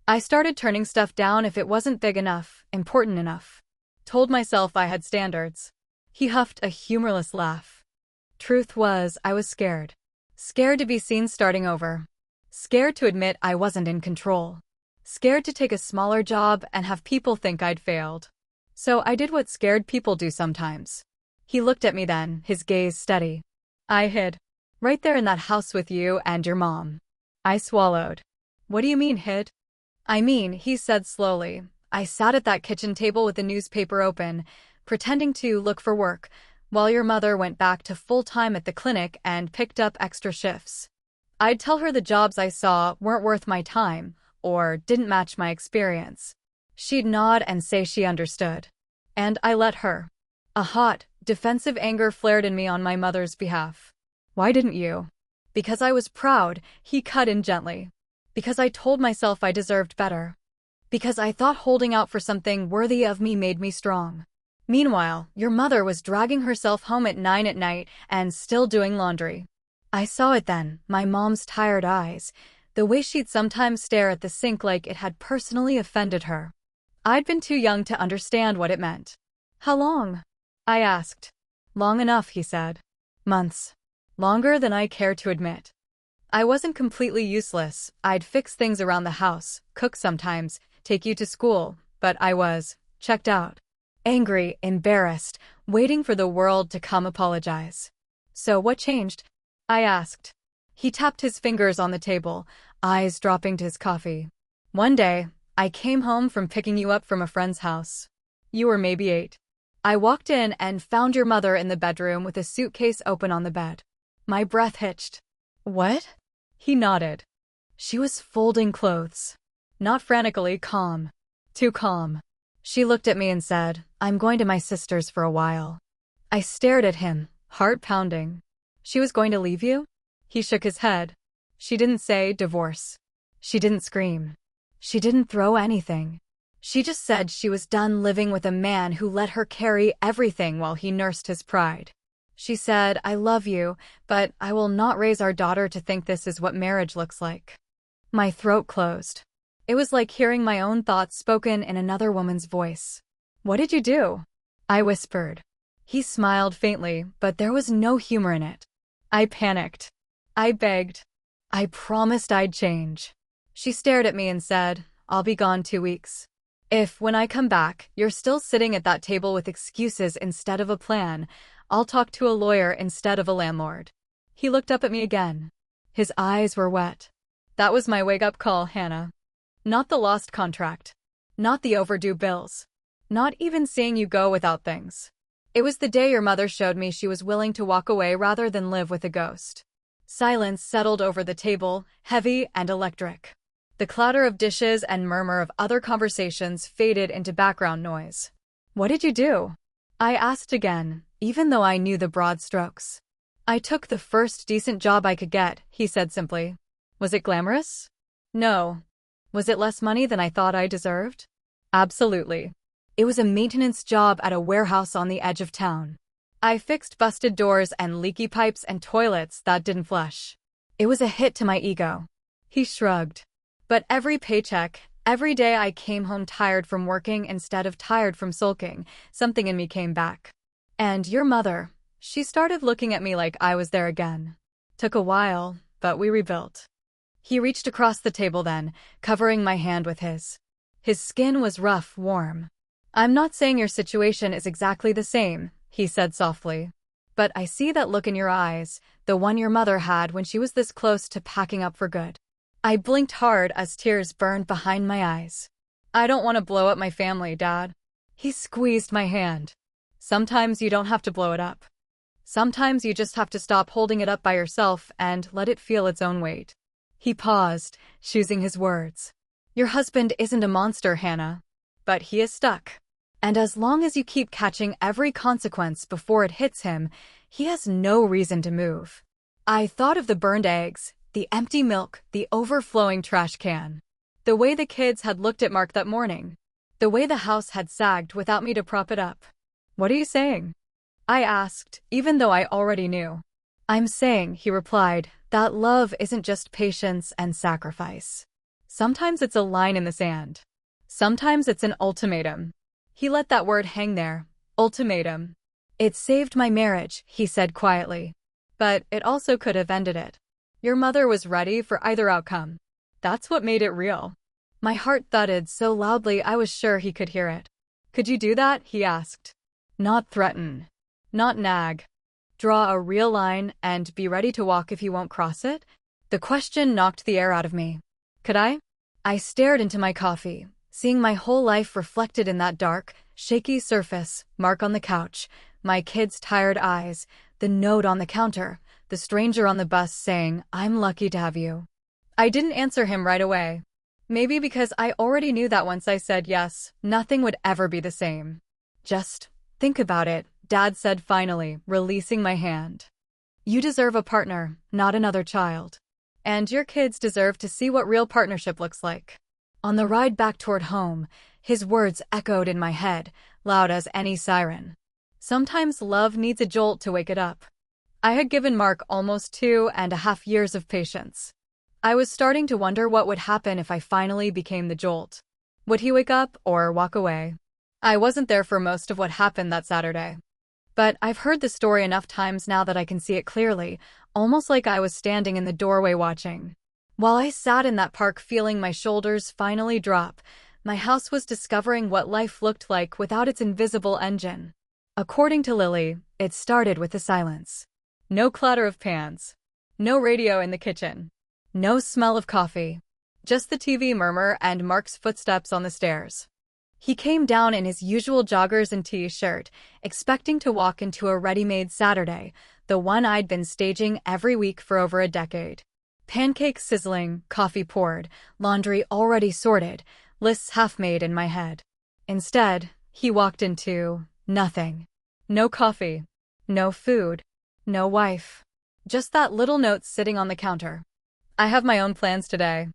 I started turning stuff down if it wasn't big enough, important enough. Told myself I had standards. He huffed a humorless laugh. Truth was, I was scared. Scared to be seen starting over. Scared to admit I wasn't in control. Scared to take a smaller job and have people think I'd failed. So I did what scared people do sometimes. He looked at me then, his gaze steady. I hid. Right there in that house with you and your mom. I swallowed. What do you mean, hid? I mean, he said slowly. I sat at that kitchen table with the newspaper open, pretending to look for work, while your mother went back to full-time at the clinic and picked up extra shifts. I'd tell her the jobs I saw weren't worth my time, or didn't match my experience. She'd nod and say she understood. And I let her. A hot, defensive anger flared in me on my mother's behalf. Why didn't you? Because I was proud, he cut in gently. Because I told myself I deserved better. Because I thought holding out for something worthy of me made me strong. Meanwhile, your mother was dragging herself home at 9 at night and still doing laundry. I saw it then, my mom's tired eyes, the way she'd sometimes stare at the sink like it had personally offended her. I'd been too young to understand what it meant. How long? I asked. Long enough, he said. Months. Longer than I care to admit. I wasn't completely useless. I'd fix things around the house, cook sometimes, take you to school, but I was checked out. Angry, embarrassed, waiting for the world to come apologize. So what changed? I asked. He tapped his fingers on the table, eyes dropping to his coffee. One day, I came home from picking you up from a friend's house. You were maybe 8. I walked in and found your mother in the bedroom with a suitcase open on the bed. My breath hitched. What? He nodded. She was folding clothes. Not frantically, calm. Too calm. She looked at me and said, I'm going to my sister's for a while. I stared at him, heart pounding. She was going to leave you? He shook his head. She didn't say divorce. She didn't scream. She didn't throw anything. She just said she was done living with a man who let her carry everything while he nursed his pride. She said, I love you, but I will not raise our daughter to think this is what marriage looks like. My throat closed. It was like hearing my own thoughts spoken in another woman's voice. What did you do? I whispered. He smiled faintly, but there was no humor in it. I panicked. I begged. I promised I'd change. She stared at me and said, I'll be gone 2 weeks. If, when I come back, you're still sitting at that table with excuses instead of a plan, I'll talk to a lawyer instead of a landlord. He looked up at me again. His eyes were wet. That was my wake-up call, Hannah. Not the lost contract. Not the overdue bills. Not even seeing you go without things. It was the day your mother showed me she was willing to walk away rather than live with a ghost. Silence settled over the table, heavy and electric. The clatter of dishes and murmur of other conversations faded into background noise. What did you do? I asked again, even though I knew the broad strokes. I took the first decent job I could get, he said simply. Was it glamorous? No. Was it less money than I thought I deserved? Absolutely. It was a maintenance job at a warehouse on the edge of town. I fixed busted doors and leaky pipes and toilets that didn't flush. It was a hit to my ego. He shrugged. But every paycheck, every day I came home tired from working instead of tired from sulking, something in me came back. And your mother, she started looking at me like I was there again. Took a while, but we rebuilt. He reached across the table then, covering my hand with his. His skin was rough, warm. I'm not saying your situation is exactly the same, he said softly. But I see that look in your eyes, the one your mother had when she was this close to packing up for good. I blinked hard as tears burned behind my eyes. I don't want to blow up my family, Dad. He squeezed my hand. Sometimes you don't have to blow it up. Sometimes you just have to stop holding it up by yourself and let it feel its own weight. He paused, choosing his words. Your husband isn't a monster, Hannah. But he is stuck. And as long as you keep catching every consequence before it hits him, he has no reason to move. I thought of the burned eggs, the empty milk, the overflowing trash can. The way the kids had looked at Mark that morning. The way the house had sagged without me to prop it up. "What are you saying?" I asked, even though I already knew. "I'm saying," he replied, "that love isn't just patience and sacrifice. Sometimes it's a line in the sand. Sometimes it's an ultimatum." He let that word hang there. Ultimatum. "It saved my marriage," he said quietly. "But it also could have ended it. Your mother was ready for either outcome. That's what made it real." My heart thudded so loudly I was sure he could hear it. "Could you do that?" he asked. "Not threaten. Not nag. Draw a real line and be ready to walk if you won't cross it?" The question knocked the air out of me. Could I? I stared into my coffee, seeing my whole life reflected in that dark, shaky surface, Mark on the couch, my kids' tired eyes, the note on the counter, the stranger on the bus saying, "I'm lucky to have you." I didn't answer him right away. Maybe because I already knew that once I said yes, nothing would ever be the same. "Just think about it," Dad said finally, releasing my hand. "You deserve a partner, not another child. And your kids deserve to see what real partnership looks like." On the ride back toward home, his words echoed in my head, loud as any siren. Sometimes love needs a jolt to wake it up. I had given Mark almost 2.5 years of patience. I was starting to wonder what would happen if I finally became the jolt. Would he wake up or walk away? I wasn't there for most of what happened that Saturday. But I've heard the story enough times now that I can see it clearly, almost like I was standing in the doorway watching. While I sat in that park feeling my shoulders finally drop, my house was discovering what life looked like without its invisible engine. According to Lily, it started with the silence. No clatter of pans. No radio in the kitchen. No smell of coffee. Just the TV murmur and Mark's footsteps on the stairs. He came down in his usual joggers and t-shirt, expecting to walk into a ready-made Saturday, the one I'd been staging every week for over a decade. Pancakes sizzling, coffee poured, laundry already sorted, lists half-made in my head. Instead, he walked into nothing. No coffee. No food. No wife. Just that little note sitting on the counter. "I have my own plans today.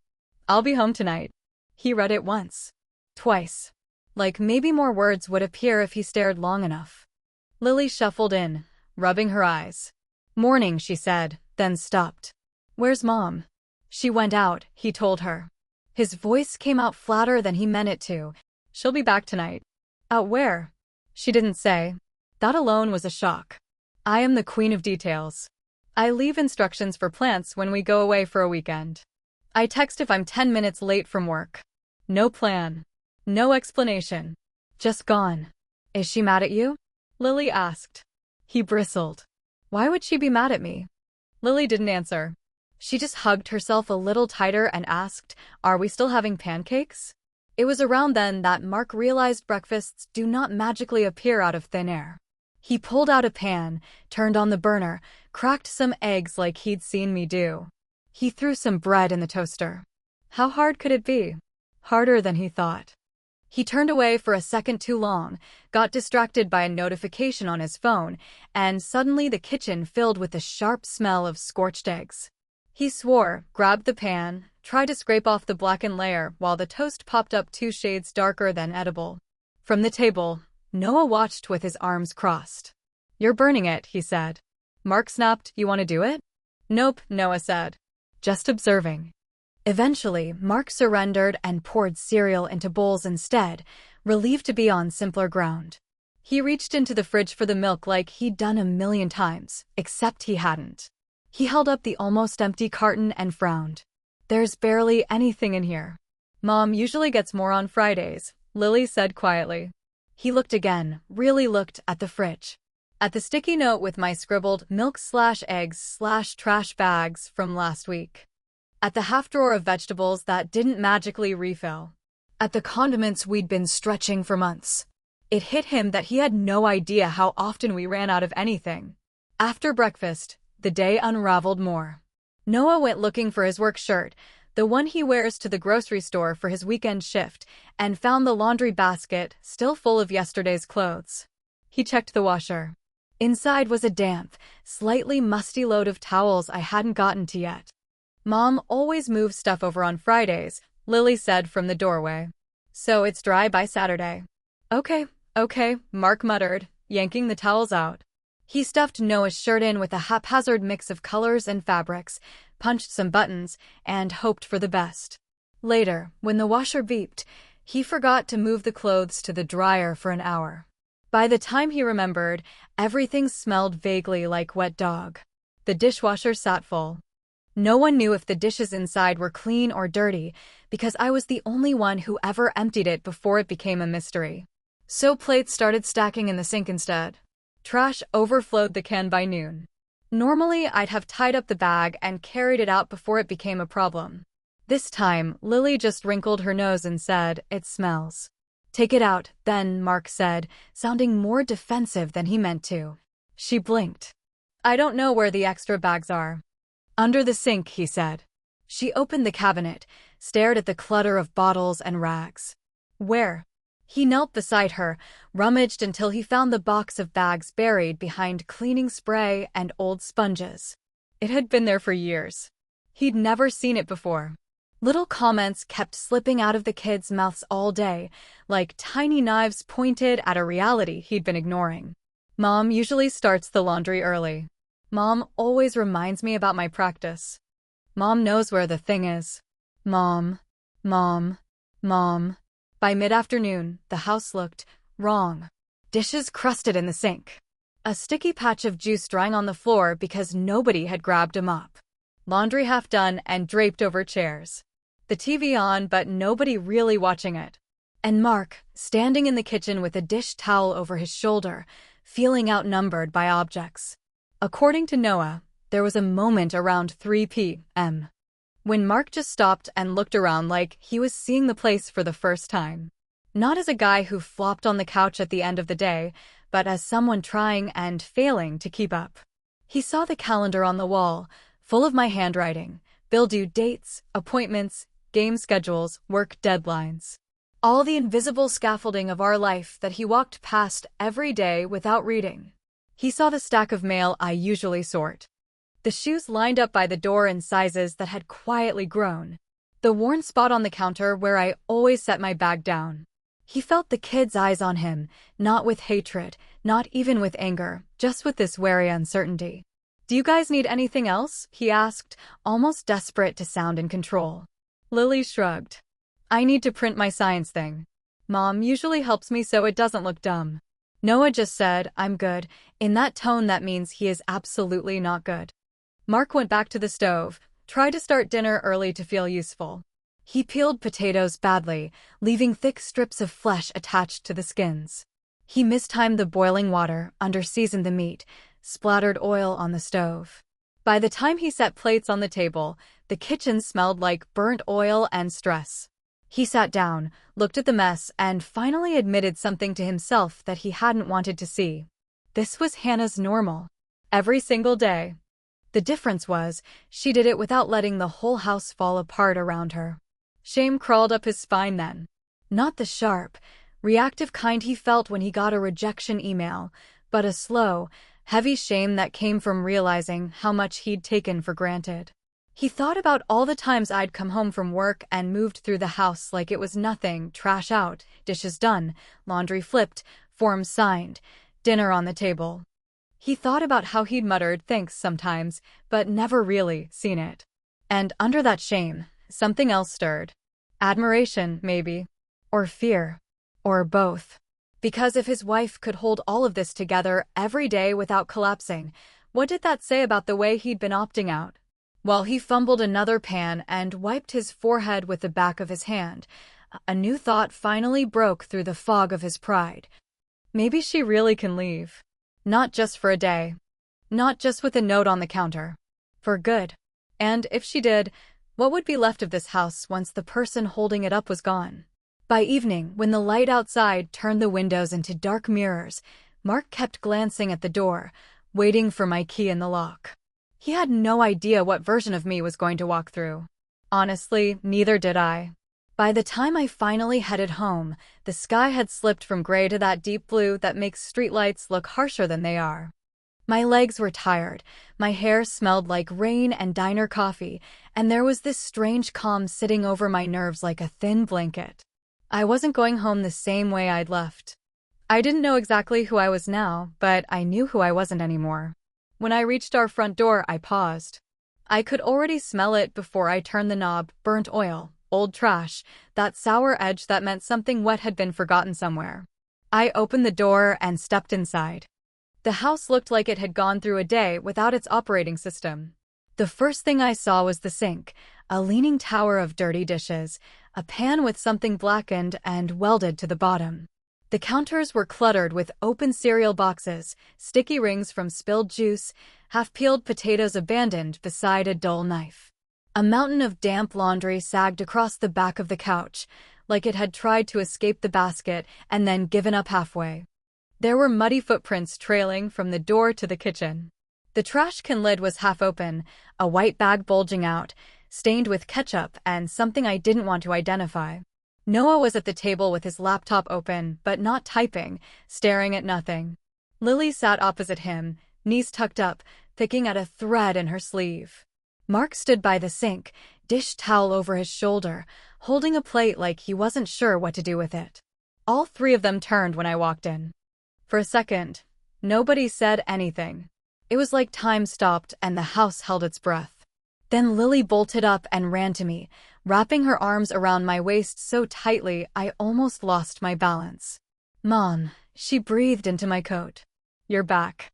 I'll be home tonight." He read it once. Twice. Like maybe more words would appear if he stared long enough. Lily shuffled in, rubbing her eyes. "Morning," she said, then stopped. "Where's Mom?" "She went out," he told her. His voice came out flatter than he meant it to. "She'll be back tonight." "Out where?" She didn't say. That alone was a shock. I am the queen of details. I leave instructions for plants when we go away for a weekend. I text if I'm 10 minutes late from work. No plan. No explanation. Just gone. "Is she mad at you?" Lily asked. He bristled. "Why would she be mad at me?" Lily didn't answer. She just hugged herself a little tighter and asked, "Are we still having pancakes?" It was around then that Mark realized breakfasts do not magically appear out of thin air. He pulled out a pan, turned on the burner, cracked some eggs like he'd seen me do. He threw some bread in the toaster. How hard could it be? Harder than he thought. He turned away for a second too long, got distracted by a notification on his phone, and suddenly the kitchen filled with the sharp smell of scorched eggs. He swore, grabbed the pan, tried to scrape off the blackened layer while the toast popped up 2 shades darker than edible. From the table, Noah watched with his arms crossed. "You're burning it," he said. Mark snapped, "You want to do it?" "Nope," Noah said. "Just observing." Eventually, Mark surrendered and poured cereal into bowls instead, relieved to be on simpler ground. He reached into the fridge for the milk like he'd done a million times, except he hadn't. He held up the almost empty carton and frowned. "There's barely anything in here." "Mom usually gets more on Fridays," Lily said quietly. He looked again, really looked at the fridge. At the sticky note with my scribbled milk/eggs/trash bags from last week. At the half drawer of vegetables that didn't magically refill. At the condiments we'd been stretching for months. It hit him that he had no idea how often we ran out of anything. After breakfast, the day unraveled more. Noah went looking for his work shirt, the one he wears to the grocery store for his weekend shift, and found the laundry basket still full of yesterday's clothes. He checked the washer. Inside was a damp, slightly musty load of towels I hadn't gotten to yet. "Mom always moves stuff over on Fridays," Lily said from the doorway. "So it's dry by Saturday." Okay, Mark muttered, yanking the towels out. He stuffed Noah's shirt in with a haphazard mix of colors and fabrics, punched some buttons, and hoped for the best. Later, when the washer beeped, he forgot to move the clothes to the dryer for an hour. By the time he remembered, everything smelled vaguely like wet dog. The dishwasher sat full. No one knew if the dishes inside were clean or dirty, because I was the only one who ever emptied it before it became a mystery. So plates started stacking in the sink instead. Trash overflowed the can by noon. Normally, I'd have tied up the bag and carried it out before it became a problem. This time, Lily just wrinkled her nose and said, "It smells." "Take it out," then Mark said, sounding more defensive than he meant to. She blinked. "I don't know where the extra bags are." "Under the sink," he said. She opened the cabinet, stared at the clutter of bottles and rags. "Where?" He knelt beside her, rummaged until he found the box of bags buried behind cleaning spray and old sponges. It had been there for years. He'd never seen it before. Little comments kept slipping out of the kids' mouths all day, like tiny knives pointed at a reality he'd been ignoring. "Mom usually starts the laundry early. Mom always reminds me about my practice. Mom knows where the thing is. Mom. By mid-afternoon, the house looked wrong. Dishes crusted in the sink. A sticky patch of juice drying on the floor because nobody had grabbed a mop. Laundry half done and draped over chairs. The TV on, but nobody really watching it. And Mark, standing in the kitchen with a dish towel over his shoulder, feeling outnumbered by objects. According to Noah, there was a moment around 3 p.m. when Mark just stopped and looked around like he was seeing the place for the first time. Not as a guy who flopped on the couch at the end of the day, but as someone trying and failing to keep up. He saw the calendar on the wall, full of my handwriting, bill due dates, appointments, game schedules, work deadlines. All the invisible scaffolding of our life that he walked past every day without reading. He saw the stack of mail I usually sort. The shoes lined up by the door in sizes that had quietly grown. The worn spot on the counter where I always set my bag down. He felt the kids' eyes on him, not with hatred, not even with anger, just with this wary uncertainty. "Do you guys need anything else?" he asked, almost desperate to sound in control. Lily shrugged. "I need to print my science thing. Mom usually helps me so it doesn't look dumb." Noah just said, "I'm good," in that tone that means he is absolutely not good. Mark went back to the stove, tried to start dinner early to feel useful. He peeled potatoes badly, leaving thick strips of flesh attached to the skins. He mistimed the boiling water, under-seasoned the meat, splattered oil on the stove. By the time he set plates on the table, the kitchen smelled like burnt oil and stress. He sat down, looked at the mess, and finally admitted something to himself that he hadn't wanted to see. This was Hannah's normal. Every single day. The difference was, she did it without letting the whole house fall apart around her. Shame crawled up his spine then. Not the sharp, reactive kind he felt when he got a rejection email, but a slow, heavy shame that came from realizing how much he'd taken for granted. He thought about all the times I'd come home from work and moved through the house like it was nothing, trash out, dishes done, laundry flipped, forms signed, dinner on the table. He thought about how he'd muttered thanks sometimes, but never really seen it. And under that shame, something else stirred. Admiration, maybe. Or fear. Or both. Because if his wife could hold all of this together every day without collapsing, what did that say about the way he'd been opting out? While he fumbled another pan and wiped his forehead with the back of his hand, a new thought finally broke through the fog of his pride. Maybe she really can leave. Not just for a day. Not just with a note on the counter. For good. And if she did, what would be left of this house once the person holding it up was gone? By evening, when the light outside turned the windows into dark mirrors, Mark kept glancing at the door, waiting for my key in the lock. He had no idea what version of me was going to walk through. Honestly, neither did I. By the time I finally headed home, the sky had slipped from gray to that deep blue that makes streetlights look harsher than they are. My legs were tired, my hair smelled like rain and diner coffee, and there was this strange calm sitting over my nerves like a thin blanket. I wasn't going home the same way I'd left. I didn't know exactly who I was now, but I knew who I wasn't anymore. When I reached our front door, I paused. I could already smell it before I turned the knob: burnt oil, old trash, that sour edge that meant something wet had been forgotten somewhere. I opened the door and stepped inside. The house looked like it had gone through a day without its operating system. The first thing I saw was the sink, a leaning tower of dirty dishes, a pan with something blackened and welded to the bottom. The counters were cluttered with open cereal boxes, sticky rings from spilled juice, half-peeled potatoes abandoned beside a dull knife. A mountain of damp laundry sagged across the back of the couch, like it had tried to escape the basket and then given up halfway. There were muddy footprints trailing from the door to the kitchen. The trash can lid was half open, a white bag bulging out, stained with ketchup and something I didn't want to identify. Noah was at the table with his laptop open, but not typing, staring at nothing. Lily sat opposite him, knees tucked up, picking at a thread in her sleeve. Mark stood by the sink, dish towel over his shoulder, holding a plate like he wasn't sure what to do with it. All three of them turned when I walked in. For a second, nobody said anything. It was like time stopped and the house held its breath. Then Lily bolted up and ran to me, wrapping her arms around my waist so tightly I almost lost my balance. "Mom," she breathed into my coat. "You're back."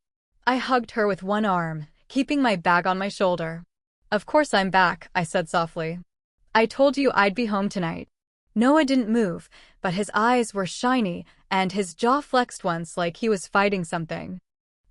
I hugged her with one arm, keeping my bag on my shoulder. "Of course I'm back," I said softly. "I told you I'd be home tonight." Noah didn't move, but his eyes were shiny, and his jaw flexed once like he was fighting something.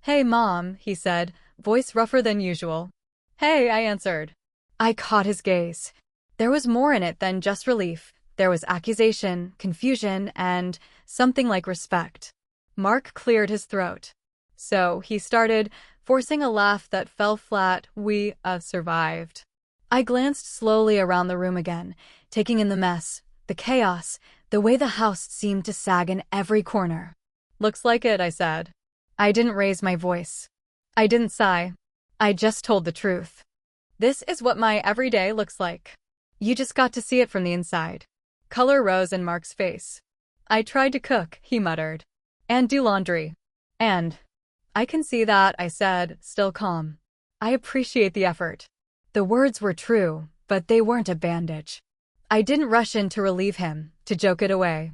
"Hey, Mom," he said, voice rougher than usual. "Hey," I answered. I caught his gaze. There was more in it than just relief. There was accusation, confusion, and something like respect. Mark cleared his throat. "So," he started, forcing a laugh that fell flat, "we survived." I glanced slowly around the room again, taking in the mess, the chaos, the way the house seemed to sag in every corner. "Looks like it," I said. I didn't raise my voice. I didn't sigh. I just told the truth. "This is what my everyday looks like. You just got to see it from the inside." Color rose in Mark's face. "I tried to cook," he muttered. "And do laundry. And I can see that," I said, still calm. "I appreciate the effort." The words were true, but they weren't a bandage. I didn't rush in to relieve him, to joke it away.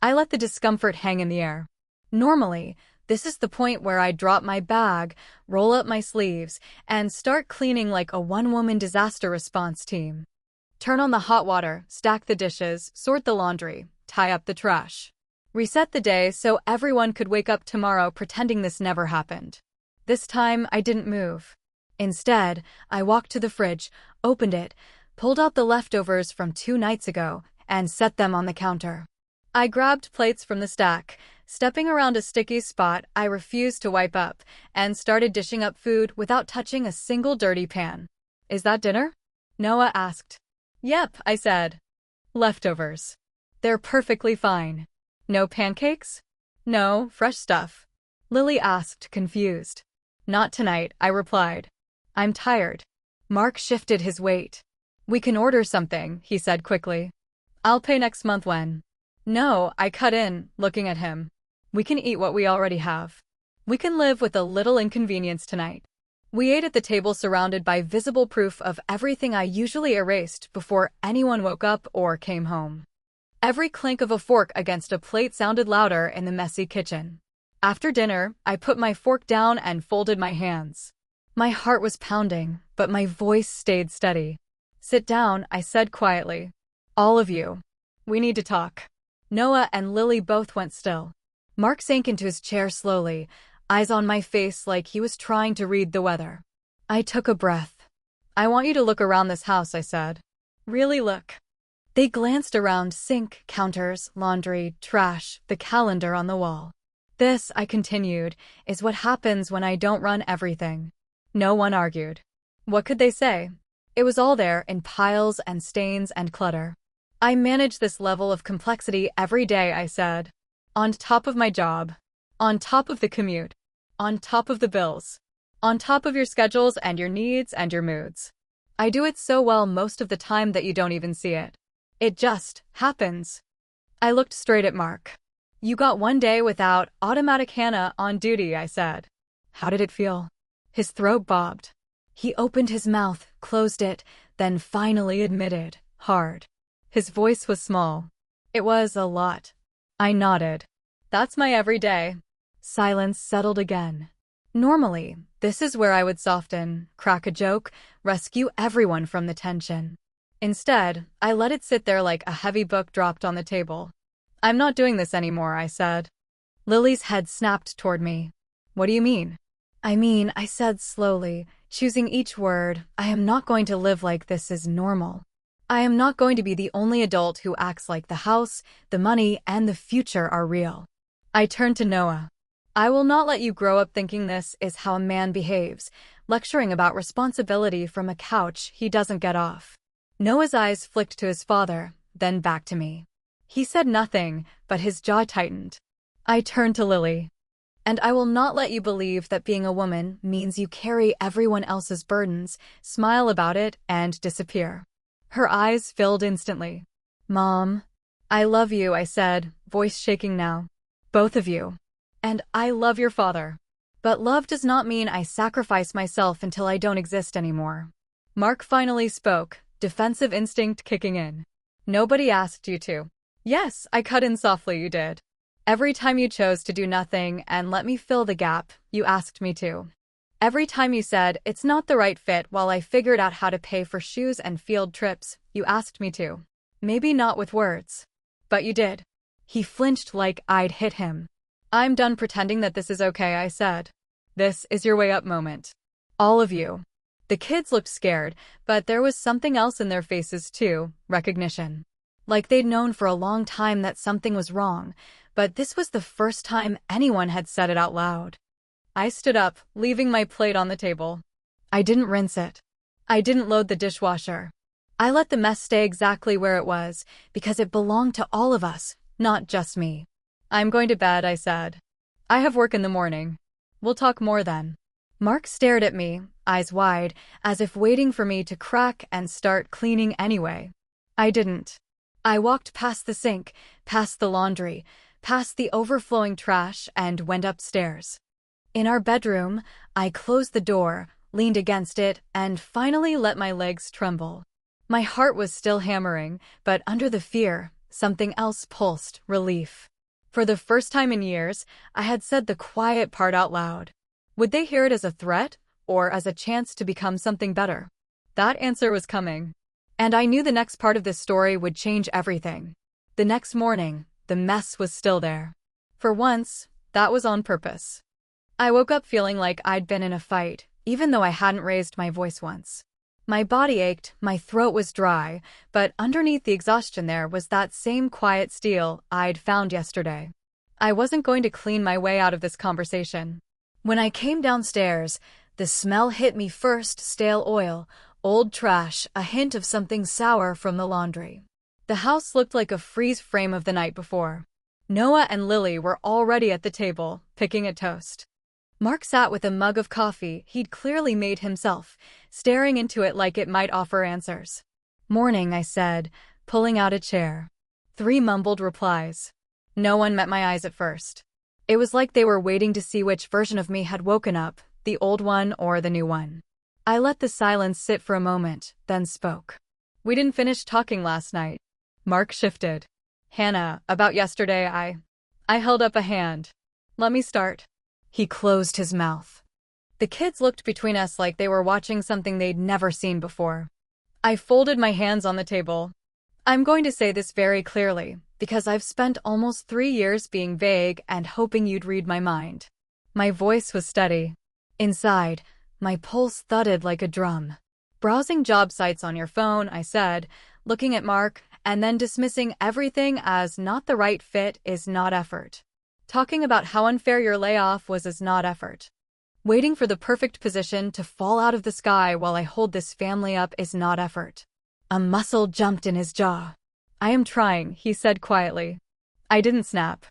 I let the discomfort hang in the air. Normally, this is the point where I drop my bag, roll up my sleeves, and start cleaning like a one-woman disaster response team. Turn on the hot water, stack the dishes, sort the laundry, tie up the trash. Reset the day so everyone could wake up tomorrow pretending this never happened. This time, I didn't move. Instead, I walked to the fridge, opened it, pulled out the leftovers from 2 nights ago, and set them on the counter. I grabbed plates from the stack, stepping around a sticky spot I refused to wipe up, and started dishing up food without touching a single dirty pan. "Is that dinner?" Noah asked. "Yep," I said. "Leftovers. They're perfectly fine." "No pancakes?" "No, fresh stuff." Lily asked, confused. "Not tonight," I replied. "I'm tired." Mark shifted his weight. "We can order something," he said quickly. "I'll pay next month when." "No," I cut in, looking at him. "We can eat what we already have. We can live with a little inconvenience tonight." We ate at the table surrounded by visible proof of everything I usually erased before anyone woke up or came home. Every clink of a fork against a plate sounded louder in the messy kitchen. After dinner, I put my fork down and folded my hands. My heart was pounding, but my voice stayed steady. "Sit down," I said quietly. "All of you. We need to talk." Noah and Lily both went still. Mark sank into his chair slowly, eyes on my face like he was trying to read the weather. I took a breath. "I want you to look around this house," I said. "Really look." They glanced around: sink, counters, laundry, trash, the calendar on the wall. "This," I continued, "is what happens when I don't run everything." No one argued. What could they say? It was all there in piles and stains and clutter. I manage this level of complexity every day, I said. On top of my job. On top of the commute. On top of the bills. On top of your schedules and your needs and your moods. I do it so well most of the time that you don't even see it. It just happens. I looked straight at Mark. You got one day without automatic Hannah on duty, I said. How did it feel? His throat bobbed. He opened his mouth, closed it, then finally admitted, hard. His voice was small. It was a lot. I nodded. That's my everyday. Silence settled again. Normally, this is where I would soften, crack a joke, rescue everyone from the tension. Instead, I let it sit there like a heavy book dropped on the table. I'm not doing this anymore, I said. Lily's head snapped toward me. What do you mean? I said slowly, choosing each word, I am not going to live like this is normal. I am not going to be the only adult who acts like the house, the money, and the future are real. I turned to Noah. I will not let you grow up thinking this is how a man behaves, lecturing about responsibility from a couch he doesn't get off. Noah's eyes flicked to his father, then back to me. He said nothing, but his jaw tightened. I turned to Lily. And I will not let you believe that being a woman means you carry everyone else's burdens, smile about it, and disappear. Her eyes filled instantly. Mom. I love you, I said, voice shaking now. Both of you. And I love your father. But love does not mean I sacrifice myself until I don't exist anymore. Mark finally spoke, defensive instinct kicking in. Nobody asked you to. Yes, I cut in softly, you did. Every time you chose to do nothing and let me fill the gap, you asked me to. Every time you said, it's not the right fit while I figured out how to pay for shoes and field trips, you asked me to. Maybe not with words. But you did. He flinched like I'd hit him. I'm done pretending that this is okay, I said. This is your way up moment. All of you. The kids looked scared, but there was something else in their faces too, recognition. Like they'd known for a long time that something was wrong, but this was the first time anyone had said it out loud. I stood up, leaving my plate on the table. I didn't rinse it. I didn't load the dishwasher. I let the mess stay exactly where it was, because it belonged to all of us, not just me. I'm going to bed, I said. I have work in the morning. We'll talk more then. Mark stared at me, eyes wide, as if waiting for me to crack and start cleaning anyway. I didn't. I walked past the sink, past the laundry, past the overflowing trash, and went upstairs. In our bedroom, I closed the door, leaned against it, and finally let my legs tremble. My heart was still hammering, but under the fear, something else pulsed, relief. For the first time in years, I had said the quiet part out loud. Would they hear it as a threat, or as a chance to become something better? That answer was coming. And I knew the next part of this story would change everything. The next morning, the mess was still there. For once, that was on purpose. I woke up feeling like I'd been in a fight, even though I hadn't raised my voice once. My body ached, my throat was dry, but underneath the exhaustion there was that same quiet steel I'd found yesterday. I wasn't going to clean my way out of this conversation. When I came downstairs, the smell hit me first: stale oil, old trash, a hint of something sour from the laundry. The house looked like a freeze frame of the night before. Noah and Lily were already at the table, picking at toast. Mark sat with a mug of coffee he'd clearly made himself, staring into it like it might offer answers. Morning, I said, pulling out a chair. 3 mumbled replies. No one met my eyes at first. It was like they were waiting to see which version of me had woken up, the old one or the new one. I let the silence sit for a moment, then spoke. We didn't finish talking last night. Mark shifted. Hannah, about yesterday, I held up a hand. Let me start. He closed his mouth. The kids looked between us like they were watching something they'd never seen before. I folded my hands on the table. I'm going to say this very clearly, because I've spent almost 3 years being vague and hoping you'd read my mind. My voice was steady. Inside, my pulse thudded like a drum. Browsing job sites on your phone, I said, looking at Mark, and then dismissing everything as not the right fit is not effort. Talking about how unfair your layoff was is not effort. Waiting for the perfect position to fall out of the sky while I hold this family up is not effort. A muscle jumped in his jaw. I am trying, he said quietly. I didn't snap.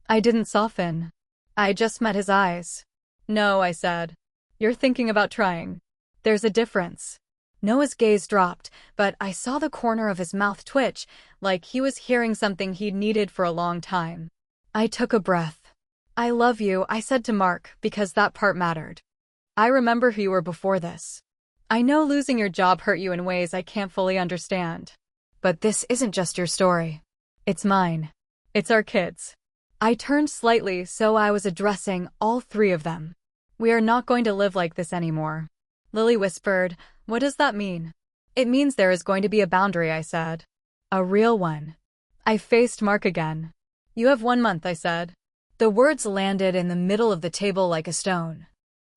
I didn't soften. I just met his eyes. No, I said. You're thinking about trying. There's a difference. Noah's gaze dropped, but I saw the corner of his mouth twitch, like he was hearing something he'd needed for a long time. I took a breath. I love you, I said to Mark, because that part mattered. I remember who you were before this. I know losing your job hurt you in ways I can't fully understand. But this isn't just your story. It's mine. It's our kids. I turned slightly so I was addressing all three of them. We are not going to live like this anymore. Lily whispered, what does that mean? It means there is going to be a boundary, I said. A real one. I faced Mark again. You have 1 month, I said. The words landed in the middle of the table like a stone.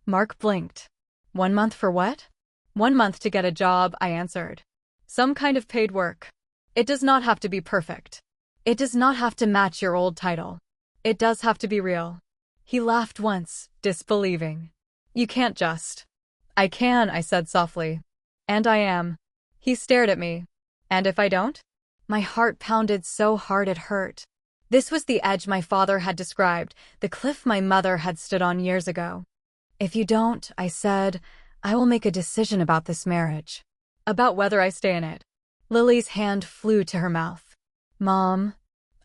Mark blinked. 1 month for what? 1 month to get a job, I answered. Some kind of paid work. It does not have to be perfect. It does not have to match your old title. It does have to be real. He laughed once, disbelieving. You can't just. I can, I said softly. And I am. He stared at me. And if I don't? My heart pounded so hard it hurt. This was the edge my father had described, the cliff my mother had stood on years ago. If you don't, I said, I will make a decision about this marriage. About whether I stay in it. Lily's hand flew to her mouth. Mom.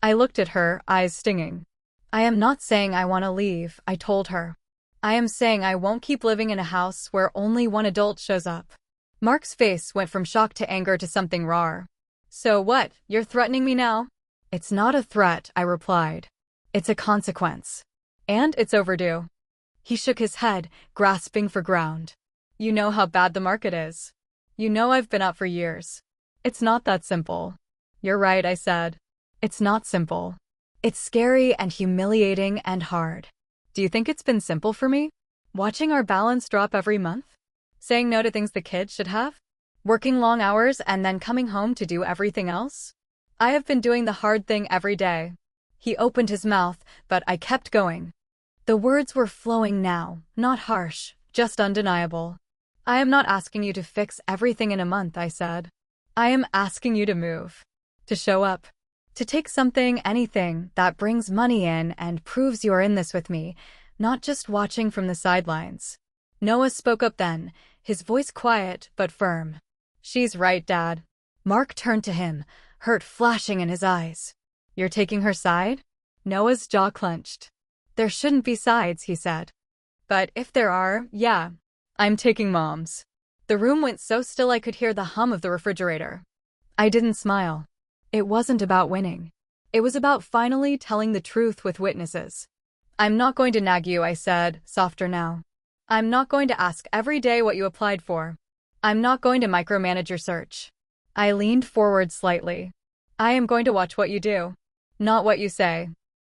I looked at her, eyes stinging. I am not saying I want to leave, I told her. I am saying I won't keep living in a house where only one adult shows up. Mark's face went from shock to anger to something raw. So what, you're threatening me now? It's not a threat, I replied. It's a consequence. And it's overdue. He shook his head, grasping for ground. You know how bad the market is. You know I've been out for years. It's not that simple. You're right, I said. It's not simple. It's scary and humiliating and hard. Do you think it's been simple for me? Watching our balance drop every month? Saying no to things the kids should have? Working long hours and then coming home to do everything else? I have been doing the hard thing every day. He opened his mouth, but I kept going. The words were flowing now, not harsh, just undeniable. I am not asking you to fix everything in a month, I said. I am asking you to move. To show up. To take something, anything, that brings money in and proves you are in this with me, not just watching from the sidelines. Noah spoke up then, his voice quiet but firm. She's right, Dad. Mark turned to him, hurt flashing in his eyes. You're taking her side? Noah's jaw clenched. There shouldn't be sides, he said. But if there are, yeah. I'm taking Mom's. The room went so still I could hear the hum of the refrigerator. I didn't smile. It wasn't about winning. It was about finally telling the truth with witnesses. I'm not going to nag you, I said, softer now. I'm not going to ask every day what you applied for. I'm not going to micromanage your search. I leaned forward slightly. I am going to watch what you do, not what you say.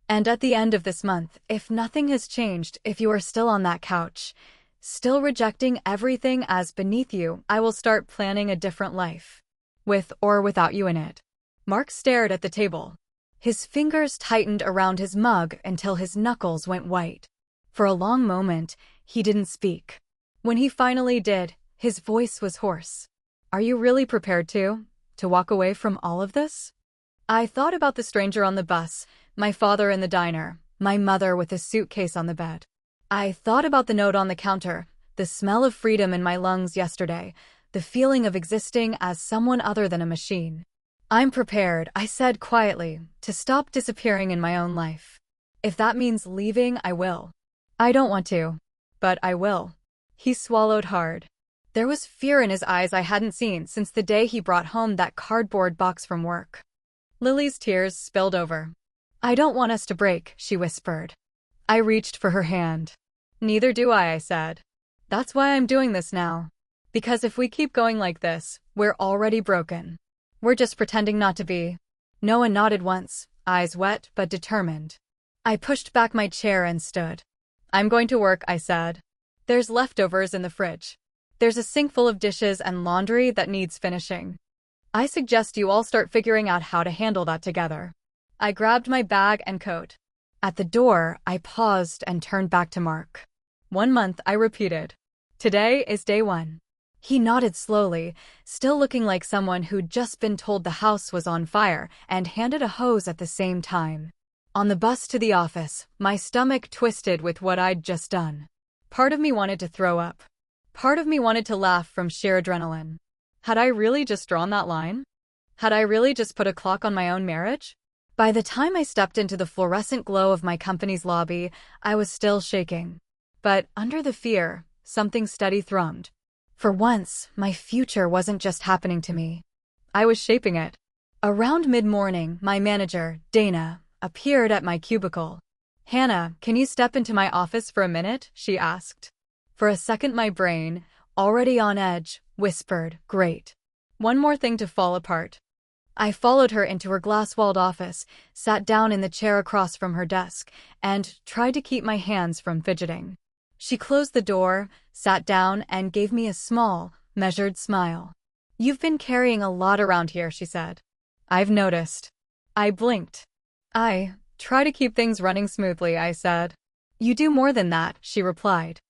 And at the end of this month, if nothing has changed, if you are still on that couch, still rejecting everything as beneath you, I will start planning a different life. With or without you in it. Mark stared at the table. His fingers tightened around his mug until his knuckles went white. For a long moment, he didn't speak. When he finally did, his voice was hoarse. Are you really prepared to walk away from all of this? I thought about the stranger on the bus, my father in the diner, my mother with a suitcase on the bed. I thought about the note on the counter, the smell of freedom in my lungs yesterday, the feeling of existing as someone other than a machine. I'm prepared, I said quietly, to stop disappearing in my own life. If that means leaving, I will. I don't want to, but I will. He swallowed hard. There was fear in his eyes I hadn't seen since the day he brought home that cardboard box from work. Lily's tears spilled over. I don't want us to break, she whispered. I reached for her hand. Neither do I said. That's why I'm doing this now. Because if we keep going like this, we're already broken. We're just pretending not to be. Noah nodded once, eyes wet but determined. I pushed back my chair and stood. I'm going to work, I said. There's leftovers in the fridge. There's a sink full of dishes and laundry that needs finishing. I suggest you all start figuring out how to handle that together. I grabbed my bag and coat. At the door, I paused and turned back to Mark. 1 month, I repeated. Today is day 1. He nodded slowly, still looking like someone who'd just been told the house was on fire and handed a hose at the same time. On the bus to the office, my stomach twisted with what I'd just done. Part of me wanted to throw up. Part of me wanted to laugh from sheer adrenaline. Had I really just drawn that line? Had I really just put a clock on my own marriage? By the time I stepped into the fluorescent glow of my company's lobby, I was still shaking. But under the fear, something steady thrummed. For once, my future wasn't just happening to me. I was shaping it. Around mid-morning, my manager, Dana, appeared at my cubicle. "Hannah, can you step into my office for a minute?" she asked. For a second my brain, already on edge, whispered, "Great. One more thing to fall apart." I followed her into her glass-walled office, sat down in the chair across from her desk, and tried to keep my hands from fidgeting. She closed the door, sat down, and gave me a small, measured smile. "You've been carrying a lot around here," she said. "I've noticed." I blinked. "I try to keep things running smoothly," I said. "You do more than that," she replied.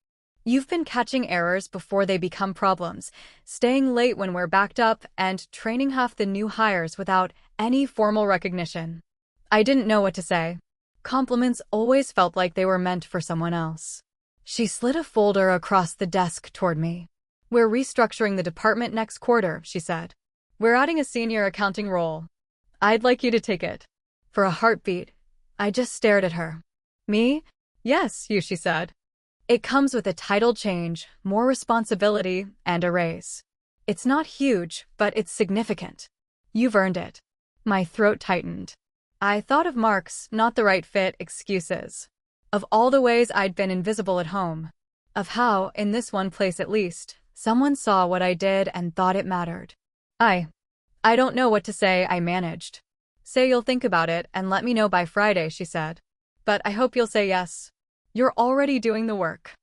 "You've been catching errors before they become problems, staying late when we're backed up, and training half the new hires without any formal recognition." I didn't know what to say. Compliments always felt like they were meant for someone else. She slid a folder across the desk toward me. "We're restructuring the department next quarter," she said. "We're adding a senior accounting role. I'd like you to take it." For a heartbeat, I just stared at her. "Me? Yes, you," she said. "It comes with a title change, more responsibility, and a raise. It's not huge, but it's significant. You've earned it." My throat tightened. I thought of Mark's "not the right fit" excuses. Of all the ways I'd been invisible at home. Of how, in this one place at least, someone saw what I did and thought it mattered. I don't know what to say," I managed. "Say you'll think about it and let me know by Friday," she said. "But I hope you'll say yes. You're already doing the work."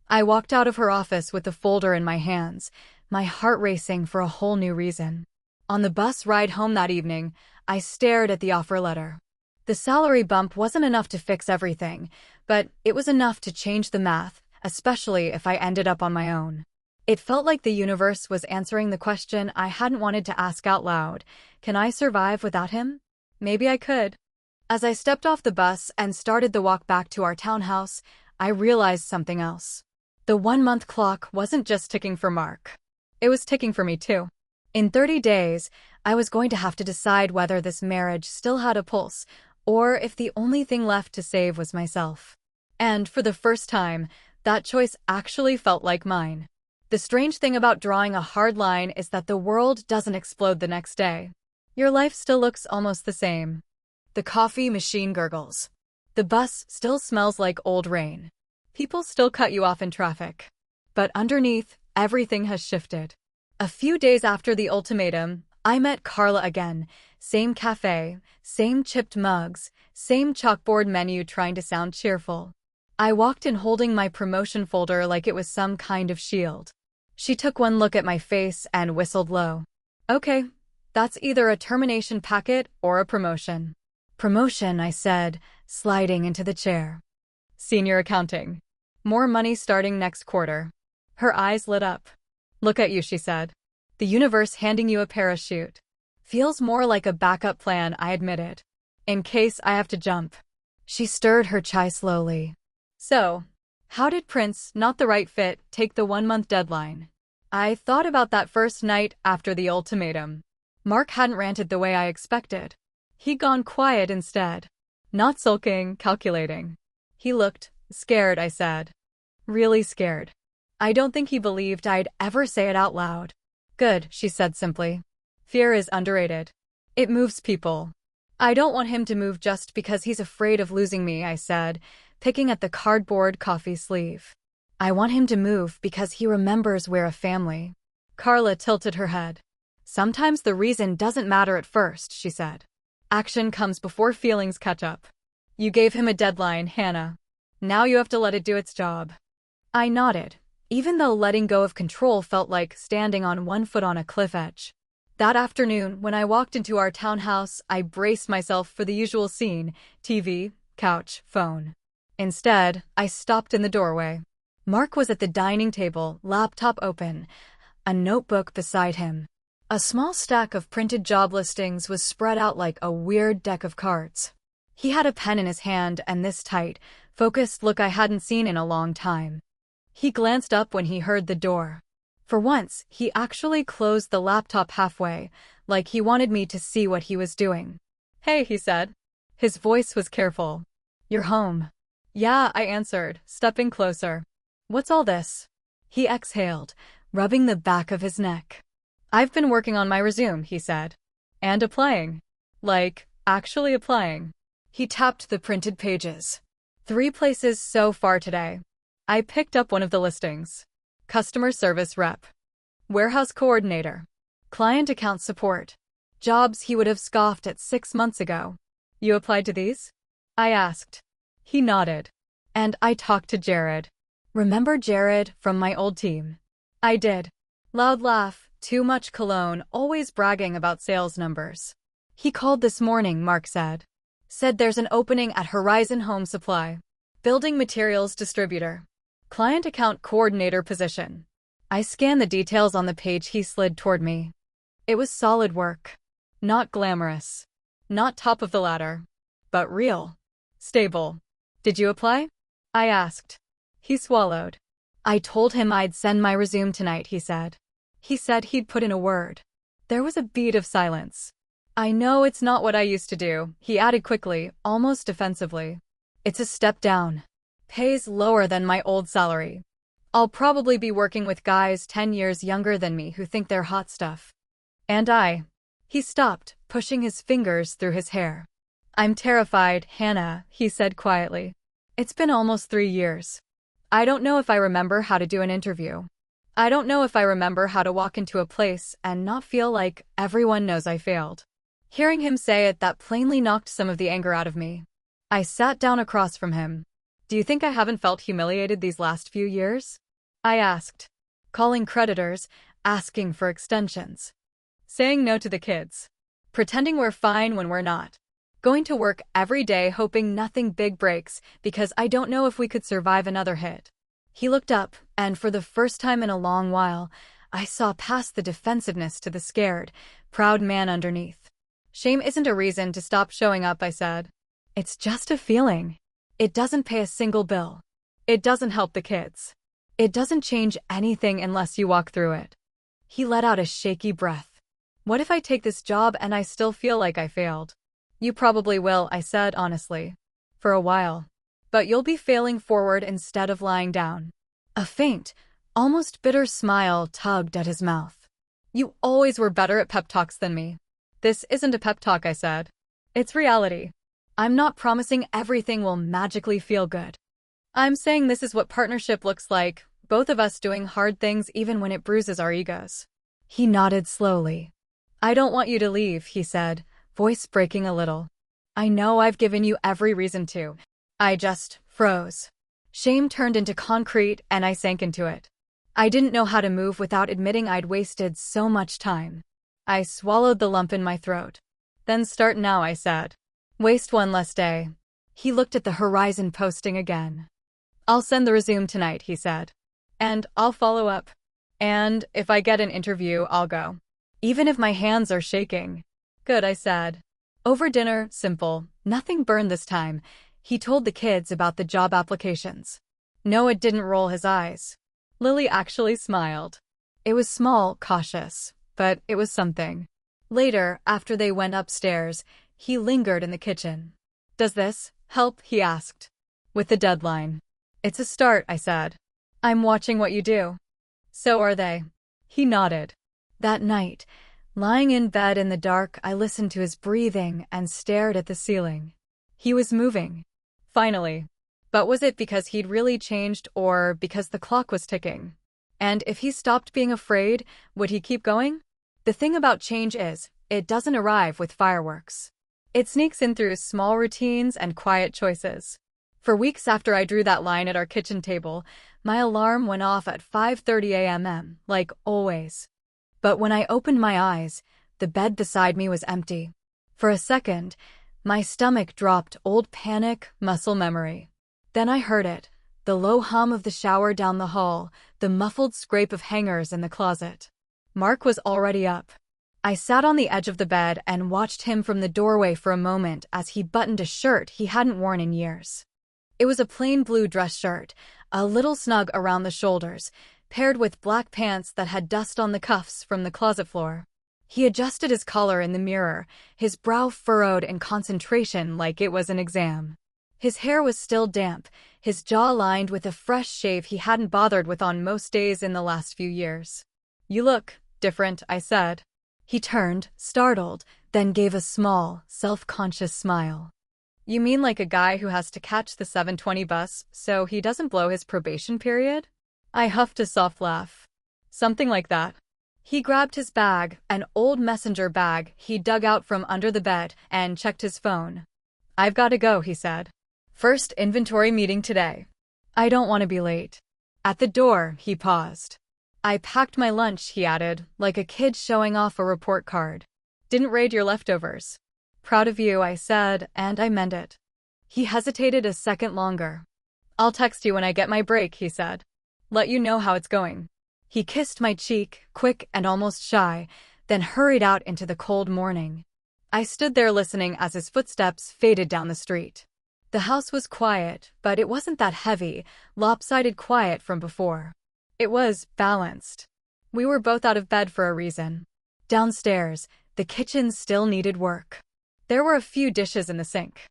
I walked out of her office with the folder in my hands, my heart racing for a whole new reason. On the bus ride home that evening, I stared at the offer letter. The salary bump wasn't enough to fix everything, but it was enough to change the math, especially if I ended up on my own. It felt like the universe was answering the question I hadn't wanted to ask out loud. Can I survive without him? Maybe I could. As I stepped off the bus and started the walk back to our townhouse, I realized something else. The 1-month clock wasn't just ticking for Mark. It was ticking for me too. In 30 days, I was going to have to decide whether this marriage still had a pulse, or if the only thing left to save was myself. And for the first time, that choice actually felt like mine. The strange thing about drawing a hard line is that the world doesn't explode the next day. Your life still looks almost the same. The coffee machine gurgles. The bus still smells like old rain. People still cut you off in traffic. But underneath, everything has shifted. A few days after the ultimatum, I met Carla again. Same cafe, same chipped mugs, same chalkboard menu trying to sound cheerful. I walked in holding my promotion folder like it was some kind of shield. She took one look at my face and whistled low. "Okay, that's either a termination packet or a promotion." "Promotion," I said, sliding into the chair. "Senior accounting. More money starting next quarter." Her eyes lit up. "Look at you," she said. "The universe handing you a parachute." "Feels more like a backup plan," I admitted. "In case I have to jump." She stirred her chai slowly. "So, how did Prince, not the right fit, take the 1-month deadline?" I thought about that first night after the ultimatum. Mark hadn't ranted the way I expected. He'd gone quiet instead. Not sulking, calculating. He looked scared, I said. Really scared. I don't think he believed I'd ever say it out loud. "Good," she said simply. "Fear is underrated. It moves people." "I don't want him to move just because he's afraid of losing me," I said, picking at the cardboard coffee sleeve. "I want him to move because he remembers we're a family." Carla tilted her head. "Sometimes the reason doesn't matter at first," she said. "Action comes before feelings catch up. You gave him a deadline, Hannah. Now you have to let it do its job." I nodded, even though letting go of control felt like standing on one foot on a cliff edge. That afternoon, when I walked into our townhouse, I braced myself for the usual scene: TV, couch, phone. Instead, I stopped in the doorway. Mark was at the dining table, laptop open, a notebook beside him. A small stack of printed job listings was spread out like a weird deck of cards. He had a pen in his hand and this tight, focused look I hadn't seen in a long time. He glanced up when he heard the door. For once, he actually closed the laptop halfway, like he wanted me to see what he was doing. "Hey," he said. His voice was careful. "You're home." "Yeah," I answered, stepping closer. "What's all this?" He exhaled, rubbing the back of his neck. "I've been working on my resume," he said. "And applying. Like, actually applying." He tapped the printed pages. 3 places so far today. I picked up one of the listings. Customer service rep. Warehouse coordinator. Client account support. Jobs he would have scoffed at 6 months ago. "You applied to these?" I asked. He nodded. "And I talked to Jared. Remember Jared from my old team?" I did. Loud laugh, too much cologne, always bragging about sales numbers. "He called this morning," Mark said. "Said there's an opening at Horizon Home Supply. Building materials distributor. Client account coordinator position." I scanned the details on the page he slid toward me. It was solid work. Not glamorous. Not top of the ladder. But real. Stable. "Did you apply?" I asked. He swallowed. "I told him I'd send my resume tonight," he said. He said he'd put in a word. There was a beat of silence. "I know it's not what I used to do," he added quickly, almost defensively. "It's a step down. Pays lower than my old salary. I'll probably be working with guys 10 years younger than me who think they're hot stuff. And He stopped, pushing his fingers through his hair. "I'm terrified, Hannah," he said quietly. "It's been almost 3 years. I don't know if I remember how to do an interview. I don't know if I remember how to walk into a place and not feel like everyone knows I failed." Hearing him say it, that plainly knocked some of the anger out of me. I sat down across from him. "Do you think I haven't felt humiliated these last few years?" I asked. "Calling creditors, asking for extensions. Saying no to the kids. Pretending we're fine when we're not. Going to work every day hoping nothing big breaks because I don't know if we could survive another hit." He looked up, and for the first time in a long while, I saw past the defensiveness to the scared, proud man underneath. "Shame isn't a reason to stop showing up," I said. "It's just a feeling. It doesn't pay a single bill. It doesn't help the kids. It doesn't change anything unless you walk through it." He let out a shaky breath. "What if I take this job and I still feel like I failed?" "You probably will," I said honestly. "For a while. But you'll be failing forward instead of lying down." A faint, almost bitter smile tugged at his mouth. "You always were better at pep talks than me." "This isn't a pep talk," I said. "It's reality. I'm not promising everything will magically feel good. I'm saying this is what partnership looks like, both of us doing hard things even when it bruises our egos." He nodded slowly. "I don't want you to leave," he said, voice breaking a little. "I know I've given you every reason to." I just froze. Shame turned into concrete and I sank into it. I didn't know how to move without admitting I'd wasted so much time. I swallowed the lump in my throat. "Then start now," I said. "Waste one less day." He looked at the Horizon posting again. "I'll send the resume tonight," he said. "And I'll follow up. And if I get an interview, I'll go. Even if my hands are shaking." "Good," I said. Over dinner, simple, nothing burned this time, he told the kids about the job applications. Noah didn't roll his eyes. Lily actually smiled. It was small, cautious, but it was something. Later, after they went upstairs, he lingered in the kitchen. "Does this help?" he asked. "With the deadline." "It's a start," I said. "I'm watching what you do." "So are they." He nodded. That night, lying in bed in the dark, I listened to his breathing and stared at the ceiling. He was moving. Finally. But was it because he'd really changed or because the clock was ticking? And if he stopped being afraid, would he keep going? The thing about change is, it doesn't arrive with fireworks. It sneaks in through small routines and quiet choices. For weeks after I drew that line at our kitchen table, my alarm went off at 5:30 a.m., like always. But when I opened my eyes, the bed beside me was empty. For a second, my stomach dropped, old panic, muscle memory. Then I heard it, the low hum of the shower down the hall, the muffled scrape of hangers in the closet. Mark was already up. I sat on the edge of the bed and watched him from the doorway for a moment as he buttoned a shirt he hadn't worn in years. It was a plain blue dress shirt, a little snug around the shoulders, paired with black pants that had dust on the cuffs from the closet floor. He adjusted his collar in the mirror, his brow furrowed in concentration like it was an exam. His hair was still damp, his jaw lined with a fresh shave he hadn't bothered with on most days in the last few years. "You look different," I said. He turned, startled, then gave a small, self-conscious smile. "You mean like a guy who has to catch the 7:20 bus so he doesn't blow his probation period?" I huffed a soft laugh. "Something like that." He grabbed his bag, an old messenger bag he dug out from under the bed, and checked his phone. "I've got to go," he said. "First inventory meeting today. I don't want to be late." At the door, he paused. "I packed my lunch," he added, like a kid showing off a report card. "Didn't raid your leftovers." "Proud of you," I said, and I meant it. He hesitated a second longer. "I'll text you when I get my break," he said. "Let you know how it's going." He kissed my cheek, quick and almost shy, then hurried out into the cold morning. I stood there listening as his footsteps faded down the street. The house was quiet, but it wasn't that heavy, lopsided quiet from before. It was balanced. We were both out of bed for a reason. Downstairs, the kitchen still needed work. There were a few dishes in the sink.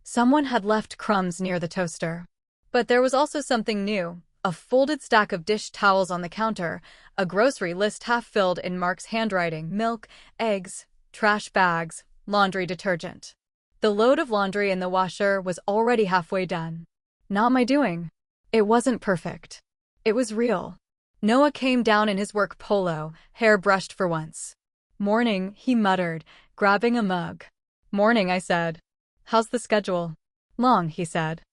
Someone had left crumbs near the toaster. But there was also something new. A folded stack of dish towels on the counter, a grocery list half-filled in Mark's handwriting, milk, eggs, trash bags, laundry detergent. The load of laundry in the washer was already halfway done. Not my doing. It wasn't perfect. It was real. Noah came down in his work polo, hair brushed for once. "Morning," he muttered, grabbing a mug. "Morning," I said. "How's the schedule?" "Long," he said.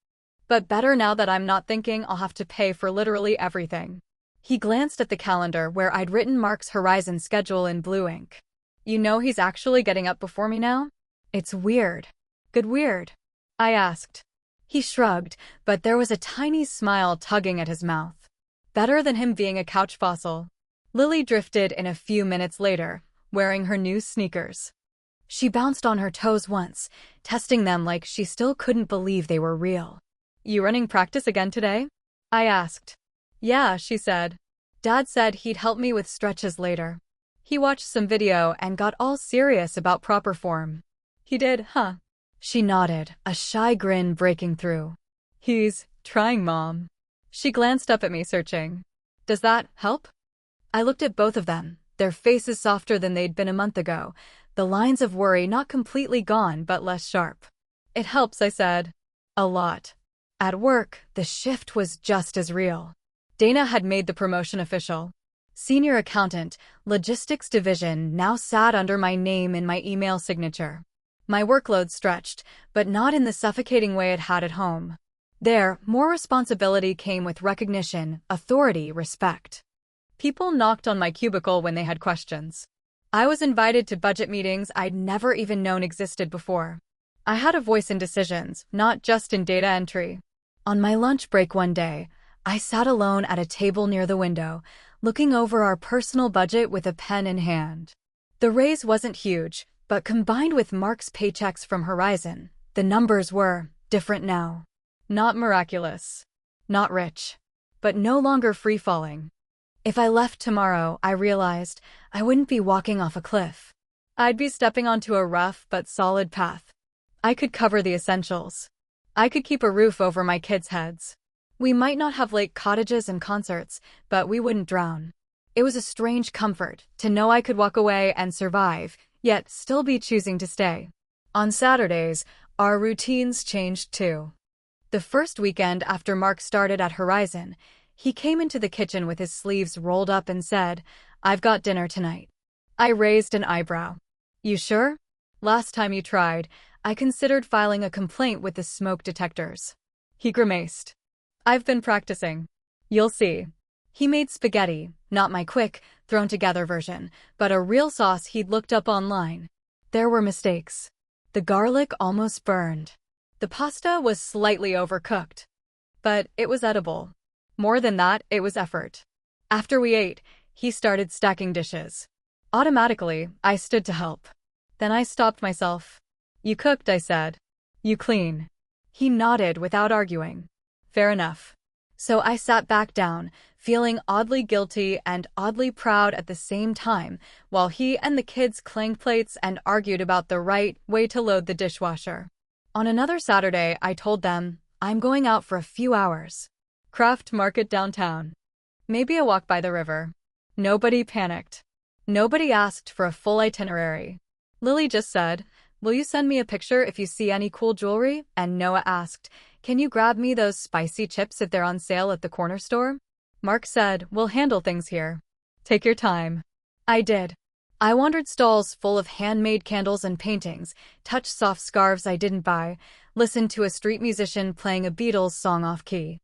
"But better now that I'm not thinking I'll have to pay for literally everything." He glanced at the calendar where I'd written Mark's Horizon schedule in blue ink. "You know he's actually getting up before me now? It's weird." "Good weird?" I asked. He shrugged, but there was a tiny smile tugging at his mouth. "Better than him being a couch fossil." Lily drifted in a few minutes later, wearing her new sneakers. She bounced on her toes once, testing them like she still couldn't believe they were real. "You running practice again today?" I asked. "Yeah," she said. "Dad said he'd help me with stretches later. He watched some video and got all serious about proper form." "He did, huh?" She nodded, a shy grin breaking through. "He's trying, Mom." She glanced up at me, searching. "Does that help?" I looked at both of them, their faces softer than they'd been a month ago, the lines of worry not completely gone but less sharp. "It helps," I said. "A lot." At work, the shift was just as real. Dana had made the promotion official. Senior accountant, logistics division now sat under my name in my email signature. My workload stretched, but not in the suffocating way it had at home. There, more responsibility came with recognition, authority, respect. People knocked on my cubicle when they had questions. I was invited to budget meetings I'd never even known existed before. I had a voice in decisions, not just in data entry. On my lunch break one day, I sat alone at a table near the window, looking over our personal budget with a pen in hand. The raise wasn't huge, but combined with Mark's paychecks from Horizon, the numbers were different now. Not miraculous. Not rich. But no longer free-falling. If I left tomorrow, I realized, I wouldn't be walking off a cliff. I'd be stepping onto a rough but solid path. I could cover the essentials. I could keep a roof over my kids' heads. We might not have lake cottages and concerts, but we wouldn't drown. It was a strange comfort to know I could walk away and survive, yet still be choosing to stay. On Saturdays, our routines changed too. The first weekend after Mark started at Horizon, he came into the kitchen with his sleeves rolled up and said, "I've got dinner tonight." I raised an eyebrow. "You sure? Last time you tried, I considered filing a complaint with the smoke detectors." He grimaced. "I've been practicing. You'll see." He made spaghetti, not my quick, thrown-together version, but a real sauce he'd looked up online. There were mistakes. The garlic almost burned. The pasta was slightly overcooked. but it was edible. More than that, it was effort. After we ate, he started stacking dishes. Automatically, I stood to help. Then I stopped myself. "You cooked," I said. "You clean." He nodded without arguing. "Fair enough." So I sat back down, feeling oddly guilty and oddly proud at the same time, while he and the kids clanged plates and argued about the right way to load the dishwasher. On another Saturday, I told them, "I'm going out for a few hours. Craft market downtown. Maybe a walk by the river." Nobody panicked. Nobody asked for a full itinerary. Lily just said, "Will you send me a picture if you see any cool jewelry?" And Noah asked, "Can you grab me those spicy chips if they're on sale at the corner store?" Mark said, "We'll handle things here. Take your time." I did. I wandered stalls full of handmade candles and paintings, touched soft scarves I didn't buy, listened to a street musician playing a Beatles song off-key.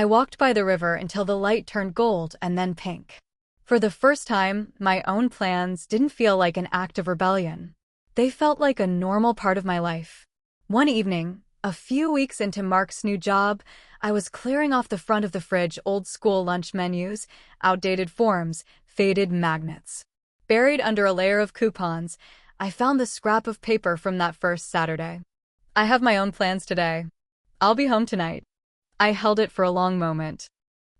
I walked by the river until the light turned gold and then pink. For the first time, my own plans didn't feel like an act of rebellion. They felt like a normal part of my life. One evening, a few weeks into Mark's new job, I was clearing off the front of the fridge old-school lunch menus, outdated forms, faded magnets. Buried under a layer of coupons, I found the scrap of paper from that first Saturday. "I have my own plans today. I'll be home tonight." I held it for a long moment.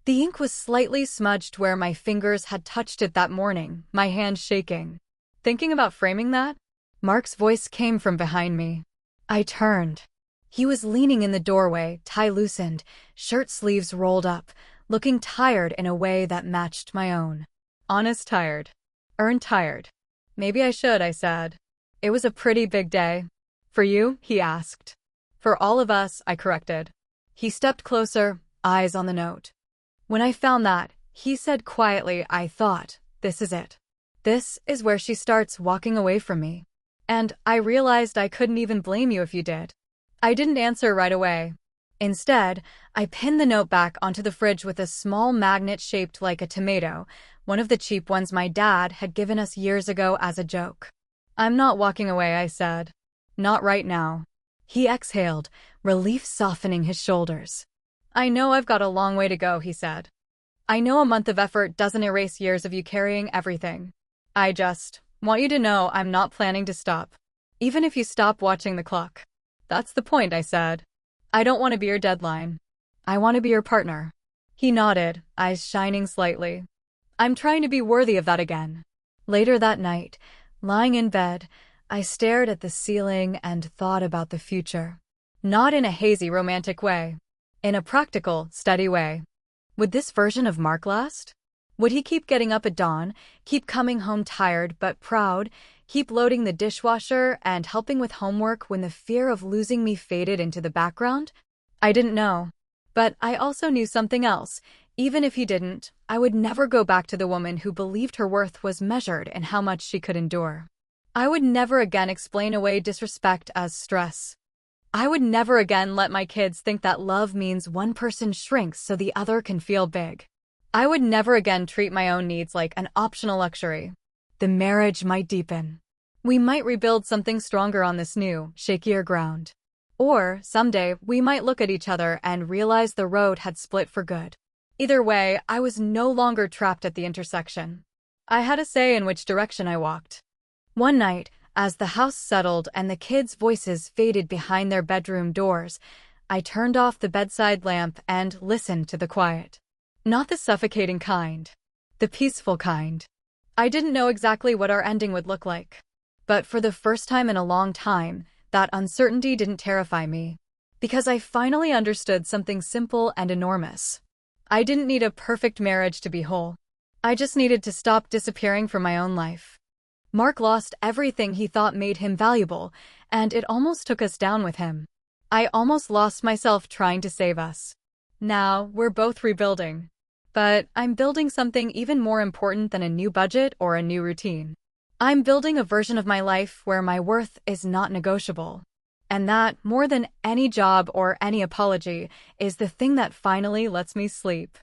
The ink was slightly smudged where my fingers had touched it that morning, my hand shaking. Thinking about framing that? Mark's voice came from behind me. I turned. He was leaning in the doorway, tie loosened, shirt sleeves rolled up, looking tired in a way that matched my own. Honest tired. Earned tired. "Maybe I should," I said. "It was a pretty big day." "For you?" he asked. "For all of us," I corrected. He stepped closer, eyes on the note. When I found that, he said quietly, "I thought, this is it. This is where she starts walking away from me. And I realized I couldn't even blame you if you did." I didn't answer right away. Instead, I pinned the note back onto the fridge with a small magnet shaped like a tomato, one of the cheap ones my dad had given us years ago as a joke. "I'm not walking away," I said. "Not right now." He exhaled, relief softening his shoulders. "I know I've got a long way to go," he said. "I know a month of effort doesn't erase years of you carrying everything. I just want you to know I'm not planning to stop. Even if you stop watching the clock." "That's the point," I said. "I don't want to be your deadline. I want to be your partner." He nodded, eyes shining slightly. "I'm trying to be worthy of that again." Later that night, lying in bed, I stared at the ceiling and thought about the future. Not in a hazy romantic way. In a practical, steady way. Would this version of Mark last? Would he keep getting up at dawn, keep coming home tired but proud, keep loading the dishwasher and helping with homework when the fear of losing me faded into the background? I didn't know. But I also knew something else. Even if he didn't, I would never go back to the woman who believed her worth was measured in how much she could endure. I would never again explain away disrespect as stress. I would never again let my kids think that love means one person shrinks so the other can feel big. I would never again treat my own needs like an optional luxury. The marriage might deepen. We might rebuild something stronger on this new, shakier ground. Or, someday, we might look at each other and realize the road had split for good. Either way, I was no longer trapped at the intersection. I had a say in which direction I walked. One night, as the house settled and the kids' voices faded behind their bedroom doors, I turned off the bedside lamp and listened to the quiet. Not the suffocating kind. The peaceful kind. I didn't know exactly what our ending would look like. But for the first time in a long time, that uncertainty didn't terrify me. Because I finally understood something simple and enormous. I didn't need a perfect marriage to be whole. I just needed to stop disappearing from my own life. Mark lost everything he thought made him valuable, and it almost took us down with him. I almost lost myself trying to save us. Now, we're both rebuilding. But I'm building something even more important than a new budget or a new routine. I'm building a version of my life where my worth is not negotiable. And that, more than any job or any apology, is the thing that finally lets me sleep.